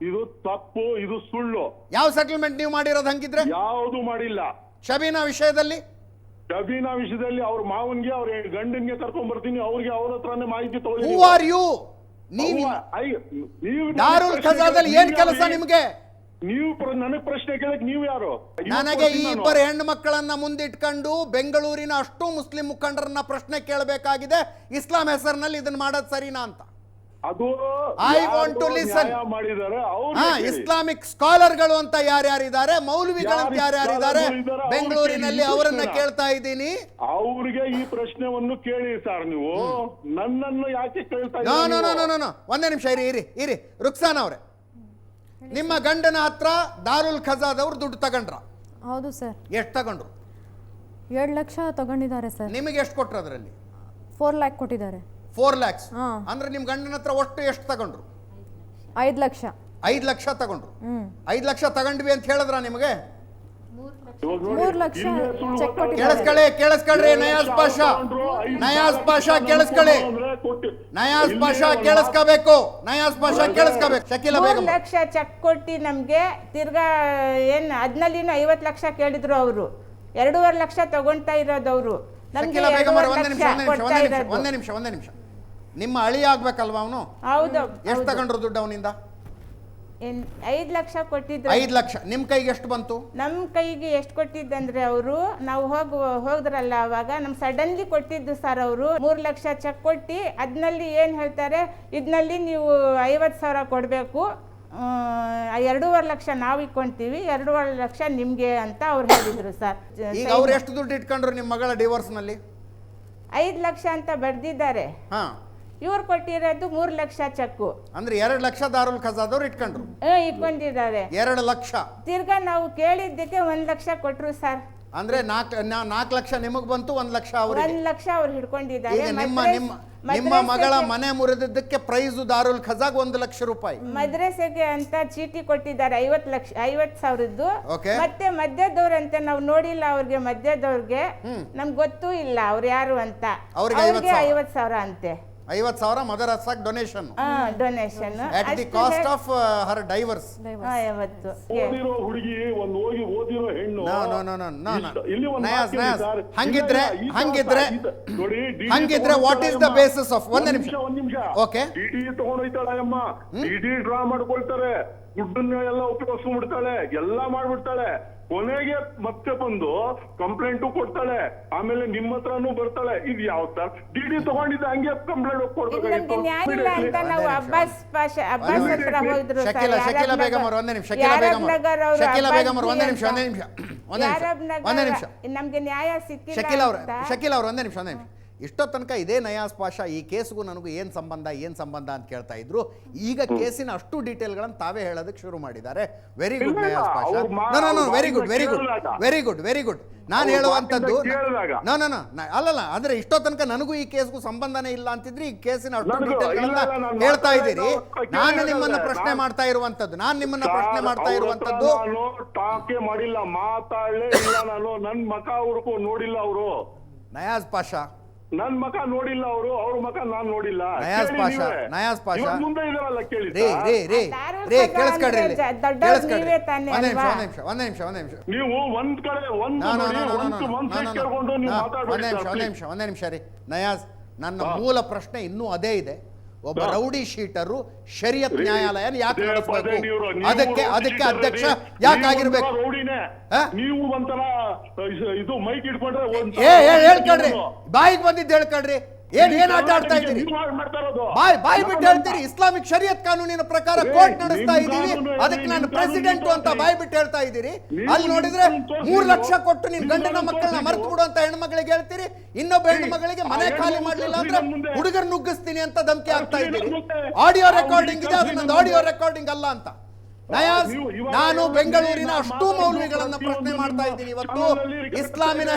ಇದು ತಪ್ಪು, ಇದು ಸುಳ್ಳು. ಯಾವ ಸೆಟಲ್ಮೆಂಟ್ ನೀವು ಮಾಡಿರೋದು? ಹಂಗಿದ್ರೆ ಯಾವುದು ಮಾಡಿಲ್ಲ. ಶಬೀನಾ ವಿಷಯದಲ್ಲಿ ಅವ್ರ ಮಾವನ್ಗೆ, ಅವ್ರ ಗಂಡನ್ಗೆ ಕರ್ಕೊಂಡ್ ಬರ್ತೀನಿ, ಅವ್ರಿಗೆ ಅವ್ರ ಹತ್ರನೇ ಮಾಹಿತಿ ತಗೊಳ್ಳಿ. Who are you? ದಾರುಲ್ ಖಜಾದಲ್ಲಿ ಏನ್ ಕೆಲಸ ನಿಮ್ಗೆ? ನೀವು ನನಗ್ ಪ್ರಶ್ನೆ ಕೇಳಕ್ ನೀವು ಯಾರು? ನನಗೆ ಈ ಇಬ್ಬರು ಹೆಣ್ಣು ಮಕ್ಕಳನ್ನ ಮುಂದಿಟ್ಕೊಂಡು ಬೆಂಗಳೂರಿನ ಅಷ್ಟು ಮುಸ್ಲಿಂ ಮುಖಂಡರನ್ನ ಪ್ರಶ್ನೆ ಕೇಳಬೇಕಾಗಿದೆ. ಇಸ್ಲಾಂ ಹೆಸರಿನಲ್ಲಿ ಇದನ್ನ ಮಾಡೋದು ಸರಿನಾ ಅಂತ. ಅದು ಐ ವಾಂಟ್ ಟು ಲಿಸನ್. ನ್ಯಾಯ ಮಾಡಿದ್ದಾರೆ ಇಸ್ಲಾಮಿಕ್ ಸ್ಕಾಲರ್ಗಳು ಅಂತ ಯಾರ್ಯಾರಿದ್ದಾರೆ, ಮೌಲ್ವಿಗಳಂತ ಯಾರ್ಯಾರಿದ್ದಾರೆ ಬೆಂಗಳೂರಿನಲ್ಲಿ, ಅವರನ್ನ ಕೇಳ್ತಾ ಇದ್ದೀನಿ. ಅವ್ರಿಗೆ ಈ ಪ್ರಶ್ನೆಯನ್ನು ಕೇಳಿ ಸರ್. ನೀವು ನನ್ನನ್ನು ಯಾಕೆ ಕೇಳ್ತಾ ನೋ ನೋ ಇದ್ದೀರಿ? ನೋ ನೋ ನೋ ಒಂದೇ ನಿಮಿಷ ಇರಿ ರುಕ್ಸಾನ್ ಅವರೇ, ನಿಮ್ಮ ಗಂಡನ ಹತ್ರ ದಾರುಲ್ ಖಜಾದವ್ರು ದುಡ್ಡು ತಗೊಂಡ್ರ? ಹೌದು ಸರ್. ಎಷ್ಟು ತಗೊಂಡ್ರು? 2 ಲಕ್ಷ ತಗೊಂಡಿದ್ದಾರೆ ಸರ್. ನಿಮಗೆ ಎಷ್ಟು ಕೊಟ್ರು ಅದರಲ್ಲಿ? 4 ಲ್ಯಾಕ್ ಕೊಟ್ಟಿದ್ದಾರೆ. 4 lakhs. ಹಾ. ಅಂದ್ರೆ ನಿಮ್ ಗಂಡನ ಹತ್ರ ಒಟ್ಟು ಎಷ್ಟು ತಗೊಂಡ್ರು? 5 ಲಕ್ಷ. 5 ಲಕ್ಷ ತಗೊಂಡ್ರು. 5 ಲಕ್ಷ ತಗೊಂಡ್ವಿ ಅಂತ ಹೇಳಿದ್ರ ನಿಮಗೆ? 3 ಲಕ್ಷ ಚೆಕ್ ಕೊಟ್ಟಿದ್ದಾರೆ. ಕೇಳಿಸ್ಕೊಳ್ಳಿ ನಯಾಜ್ ಪಾಷಾ, ನಯಾಜ್ ಪಾಷಾ ಕೇಳಿಸ್ಕೊಳ್ಳಿ, ನಯಾಜ್ ಪಾಷಾ ಕೇಳಿಸ್ಕೋಬೇಕು, ನಯಾಜ್ ಪಾಷಾ ಕೇಳಿಸ್ಕೋಬೇಕು. ಶಕೀಲಾ 3 ಬೇಗಂ ಲಕ್ಷ ಚೆಕ್ ಕೊಟ್ಟು ನಮ್ಗೆ ತಿರ್ಗಾ ಅದ್ನಲ್ಲಿನ 50 ಲಕ್ಷ ಕೇಳಿದ್ರು ಅವರು. 2.5 ಲಕ್ಷ ತಗೊಂತಾ ಇರೋದವ್ರು. ಶಕೀಲಾ ಬೇಗಂ ಅವರೇ ಒಂದೇ ನಿಮಿಷ. ನಿಮ್ಮ ಅಳಿ ಆಗ್ಬೇಕಲ್ವಾ ಅವನು? ಹೌದು. ಎಷ್ಟು ತಗೊಂಡ್ರು ದುಡ್ಡು ಅವನಿಂದ? 5 ಲಕ್ಷ ಕೊಟ್ಟಿದ್ರು. 5 ಲಕ್ಷ. ನಿಮ್ ಕೈಗೆ ಎಷ್ಟು ಬಂತು? ನಮ್ ಕೈಗೆ ಎಷ್ಟು ಕೊಟ್ಟಿದ್ದಂದ್ರೆ ಅವರು, ನಾವು ಹೋದ್ರಲ್ಲ ಅವಾಗ ನಮ್ ಸಡನ್ಲಿ ಕೊಟ್ಟಿದ್ದು ಸರ್ ಅವರು. 3 ಲಕ್ಷ ಚೆಕ್ ಕೊಟ್ಟು ಅದ್ನಲ್ಲಿ ಏನ್ ಹೇಳ್ತಾರೆ, ಇದ್ನಲ್ಲಿ ನೀವು 50,000 ಕೊಡ್ಬೇಕು, 2.5 ಲಕ್ಷ ನಾವು ಇಟ್ಕೊಂತೀವಿ, 2.5 ಲಕ್ಷ ನಿಮ್ಗೆ ಅಂತ ಅವ್ರು ಹೇಳಿದ್ರು ಸರ್. ಈಗ ಅವ್ರು ಎಷ್ಟು ದುಡ್ಡು ಇಟ್ಕೊಂಡ್ರು ನಿಮ್ಮ ಮಗಳ ಡಿವೋರ್ಸ್ ನಲ್ಲಿ? 5 ಲಕ್ಷ ಅಂತ ಬರ್ದಿದ್ದಾರೆ. ಹಾ, ಇವ್ರು ಕೊಟ್ಟಿರೋದು 3 ಲಕ್ಷ ಚೆಕ್ಕು. ಅಂದ್ರೆ 2 ಲಕ್ಷ ದಾರುಲ್ ಖಜಾದವ್ರು ಇಟ್ಕೊಂಡ್ರು. ಇಟ್ಕೊಂಡಿದ್ದಾರೆ 2 ಲಕ್ಷ. ತಿರ್ಗಾ ನಾವು ಕೇಳಿದ್ದಕ್ಕೆ 1 ಲಕ್ಷ ಕೊಟ್ರು ಸರ್. ಅಂದ್ರೆ 4 ಲಕ್ಷ ನಿಮಗ್ ಬಂತು, 1 ಲಕ್ಷ ಅವ್ರಿಗೆ. 1 ಲಕ್ಷ ಅವ್ರು ಹಿಡ್ಕೊಂಡಿದ್ದಾರೆ. ಈಗ ನಿಮ್ಮ ಮಗಳ ಮನೆ ಮುರಿದಿದ್ದಕ್ಕೆ ಪ್ರೈಸ್ ದಾರುಲ್ ಖಜಾಗ್ 1 ಲಕ್ಷ ರೂಪಾಯಿ. ಮದ್ರಸೆಗೆ ಅಂತ ಚೀಟಿ ಕೊಟ್ಟಿದ್ದಾರೆ 50,000ದ್ದು. Okay. ಮತ್ತೆ ಮಧ್ಯದವ್ರಂತೆ ನಾವು ನೋಡಿಲ್ಲ ಅವ್ರಿಗೆ, ಮಧ್ಯದವ್ರಿಗೆ ನಮ್ಗೆ ಗೊತ್ತೂ ಇಲ್ಲ ಅವ್ರು ಯಾರು ಅಂತ. ಅವ್ರಿಗೆ 50,000 ಅಂತೆ. 50,000 ಮದರಸಾಗ್ donation donation at the cost of her divorce. 50. ಓದಿರೋ ಹುಡುಗಿ ಒಂದು ಹೋಗಿ ಓದಿರೋ ಹೆಣ್ಣು. ಇಲ್ಲಿ ಒಂದು ನಯಾಜ್ ಮಾತು ನಯಾಜ್ ಸರ್. ಹಂಗಿದ್ರೆ what is the basis of? ಒಂದ್ ನಿಮಿಷ. ಓಕೆ, ಡಿಡಿ ತಗೊಂಡೋಯ್ತಾಳೆ ಅಮ್ಮ, ಡಿಡಿ ಡ್ರಾ ಮಾಡ್ಕೊಳ್ತಾರೆ, ದುಡ್ಡನ್ನ ಎಲ್ಲ ಉಪಯೋಗಿಸ್ಬಿಡ್ತಾಳೆ, ಎಲ್ಲ ಮಾಡ್ಬಿಡ್ತಾಳೆ. ಕೊನೆಗೆ ಮತ್ತೆ ಬಂದು ಕಂಪ್ಲೇಂಟು ಕೊಡ್ತಾಳೆ, ಆಮೇಲೆ ನಿಮ್ಮ ಹತ್ರನೂ ಬರ್ತಾಳೆ. ಇದು ಯಾವ ಸರ್? ಡಿಡಿ ತಗೊಂಡಿದ್ದ ಹಂಗೆ ಕಂಪ್ಲೇಂಟ್ ನಮ್ಗೆ ನ್ಯಾಯ ಇಲ್ಲ ಅಂತ ನಾವು ಅಬ್ಬಾಸ್ ಹತ್ರ ಹೋದ್ರು ಸರ್. ಶಕೀಲಾ ಬೇಗಂ ಅವರು ಒಂದೇ ನಿಮಿಷ. ನಮ್ಗೆ ನ್ಯಾಯ ಸಿಕ್ಕಿಲ್ಲ ಅಂತ. ಶಕೀಲಾ ಅವರು ಒಂದೇ ನಿಮಿಷ. ಇಷ್ಟೋ ತನಕ ಇದೇ ನಯಾಜ್ ಪಾಷಾ ಈ ಕೇಸ್ಗೂ ನನಗೂ ಏನು ಸಂಬಂಧ ಅಂತ ಕೇಳ್ತಾ ಇದ್ರು. ಈಗ ಕೇಸಿನ ಅಷ್ಟು ಡೀಟೇಲ್ಗಳನ್ನು ತಾವೇ ಹೇಳೋದಕ್ಕೆ ಶುರು ಮಾಡಿದ್ದಾರೆ. Very good Nayaz Pasha. Very good. ನಾನು ಹೇಳುವಂಥದ್ದು ಅಲ್ಲಲ್ಲ, ಅಂದ್ರೆ ಇಷ್ಟೋ ತನಕ ನನಗೂ ಈ ಕೇಸ್ಗೂ ಸಂಬಂಧನೇ ಇಲ್ಲ ಅಂತಿದ್ರೆ ಈ ಕೇಸಿನ ಅಷ್ಟು ಡೀಟೇಲ್ಗಳನ್ನ ಹೇಳ್ತಾ ಇದ್ದೀರಿ. ನಾನು ನಿಮ್ಮನ್ನ ಪ್ರಶ್ನೆ ಮಾಡ್ತಾ ಇರುವಂತದ್ದು ಟಾಕೆ ಮಾಡಿಲ್ಲ, ಮಾತಾಡಲೇ ಇಲ್ಲ ನಾನು. ನನ್ ಮಕ ಅವ್ರಿಗೂ ನೋಡಿಲ್ಲ ಅವರು. ನಯಾಜ್ ಪಾಷಾ ನನ್ ಮಕ ನೋಡಿಲ್ಲ ಅವರು, ಅವ್ರ ಮಕ ನಾನ್ ನೋಡಿಲ್ಲ. ನಯಾಜ್ ಪಾಷಾ ಮುಂದೆ ಇದಾರಲ್ಲ ಕೇಳಿ. ಕೇಳಿಸ್ಕೊಡ್ರಿ, ಒಂದೇ ನಿಮಿಷ. ನೀವು ಒಂದ್ ಕಡೆ ಒಂದೇ ನಿಮಿಷ ರೀ ನಯಾಜ್. ನನ್ನ ಮೂಲ ಪ್ರಶ್ನೆ ಇನ್ನೂ ಅದೇ ಇದೆ. ಒಬ್ಬ ರೌಡಿ ಶೀಟರು ಶರಿಯತ್ ನ್ಯಾಯಾಲಯ ಯಾಕೆ ನಡೆಸಬೇಕು? ಅದಕ್ಕೆ ಅಧ್ಯಕ್ಷ ಯಾಕಾಗಿರ್ಬೇಕು? ನೀವು ಒಂಥರ ಇದು ಮೈಕ್ ಇಟ್ಕೊಂಡ್ರೆ ಹೇಳ್ಕೊಳ್ರಿ, ಬಾಯಿಗೆ ಬಂದಿದ್ದು ಹೇಳ್ಕೊಳ್ರಿ. ಏನ್ ಆಟ ಆಡ್ತಾ ಇದ್ದೀರಿ? ಬಾಯಿ ಬಿಟ್ಟು ಹೇಳ್ತೀರಿ. ಇಸ್ಲಾಮಿಕ್ ಶರಿಯತ್ ಕಾನೂನಿನ ಪ್ರಕಾರ ಕೋರ್ಟ್ ನಡೆಸ್ತಾ ಇದ್ದೀವಿ, ಅದಕ್ಕೆ ನಾನು ಪ್ರೆಸಿಡೆಂಟ್ ಅಂತ ಬಾಯಿ ಬಿಟ್ಟು ಹೇಳ್ತಾ ಇದ್ದೀರಿ. ಅಲ್ಲಿ ನೋಡಿದ್ರೆ 3 ಲಕ್ಷ ಕೊಟ್ಟು ನಿನ್ ಗಂಡನ ಮಕ್ಕಳನ್ನ ಮರ್ತು ಬಿಡು ಅಂತ ಹೆಣ್ಮಗಳಿಗೆ ಹೇಳ್ತೀರಿ. ಇನ್ನೊಬ್ಬ ಹೆಣ್ಣು ಮಗಳಿಗೆ ಮನೆ ಖಾಲಿ ಮಾಡ್ಲಿಲ್ಲ ಅಂದ್ರೆ ಹುಡುಗರು ನುಗ್ಗಿಸ್ತೀನಿ ಅಂತ ಧಮಕಿ ಆಗ್ತಾ ಇದ್ದೀರಿ. ಆಡಿಯೋ ರೆಕಾರ್ಡಿಂಗ್ ಇದೆ, ಅದು ನಂದು ಆಡಿಯೋ ರೆಕಾರ್ಡಿಂಗ್ ಅಲ್ಲ ಅಂತ. ನಯಾಜ್, ನಾನು ಬೆಂಗಳೂರಿನ ಅಷ್ಟೂ ಮೌಲ್ವಿಗಳನ್ನ ಪ್ರಶ್ನೆ ಮಾಡ್ತಾ ಇದ್ದೀನಿ ಇವತ್ತು. ಇಸ್ಲಾಮಿನ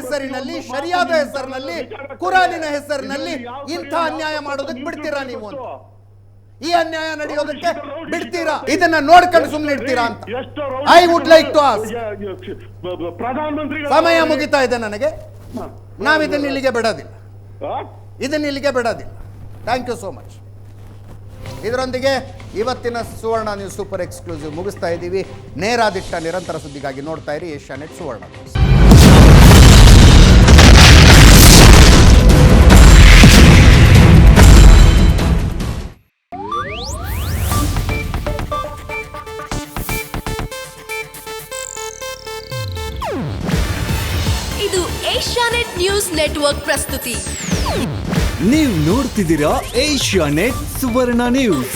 ಹೆಸರಿನಲ್ಲಿ ಶರಿಯಾದ ಹೆಸರಿನಲ್ಲಿ ಕುರಾನಿನ ಹೆಸರಿನಲ್ಲಿ ಇಂಥ ಅನ್ಯಾಯ ಮಾಡೋದಕ್ಕೆ ಬಿಡ್ತೀರಾ ನೀವು? ಈ ಅನ್ಯಾಯ ನಡೆಯೋದಕ್ಕೆ ಬಿಡ್ತೀರಾ? ಇದನ್ನ ನೋಡ್ಕೊಂಡು ಸುಮ್ಮನೆ ಇಡ್ತೀರಾ ಅಂತ I would like to ask. ಸಮಯ ಮುಗಿತಾ ಇದೆ ನನಗೆ. ನಾವಿದನ್ನ ಇಲ್ಲಿಗೆ ಬಿಡೋದಿಲ್ಲ. Thank you so much. ಇದರೊಂದಿಗೆ ಇವತ್ತಿನ ಸುವರ್ಣ ನ್ಯೂಸ್ ಸೂಪರ್ ಎಕ್ಸ್ಕ್ಲೂಸಿವ್ ಮುಗಿಸ್ತಾ ಇದ್ದೀವಿ. ನೇರಾದಿಟ್ಟ ನಿರಂತರ ಸುದ್ದಿಗಾಗಿ ನೋಡ್ತಾ ಇರಿ ಏಷ್ಯಾನೆಟ್ ಸುವರ್ಣ ನ್ಯೂಸ್. ಇದು ಏಷ್ಯಾನೆಟ್ ನ್ಯೂಸ್ ನೆಟ್ವರ್ಕ್ ಪ್ರಸ್ತುತಿ. ನೀವು ನೋಡ್ತಿದ್ದೀರಾ ಏಷ್ಯಾನೆಟ್ ಸುವರ್ಣ ನ್ಯೂಸ್.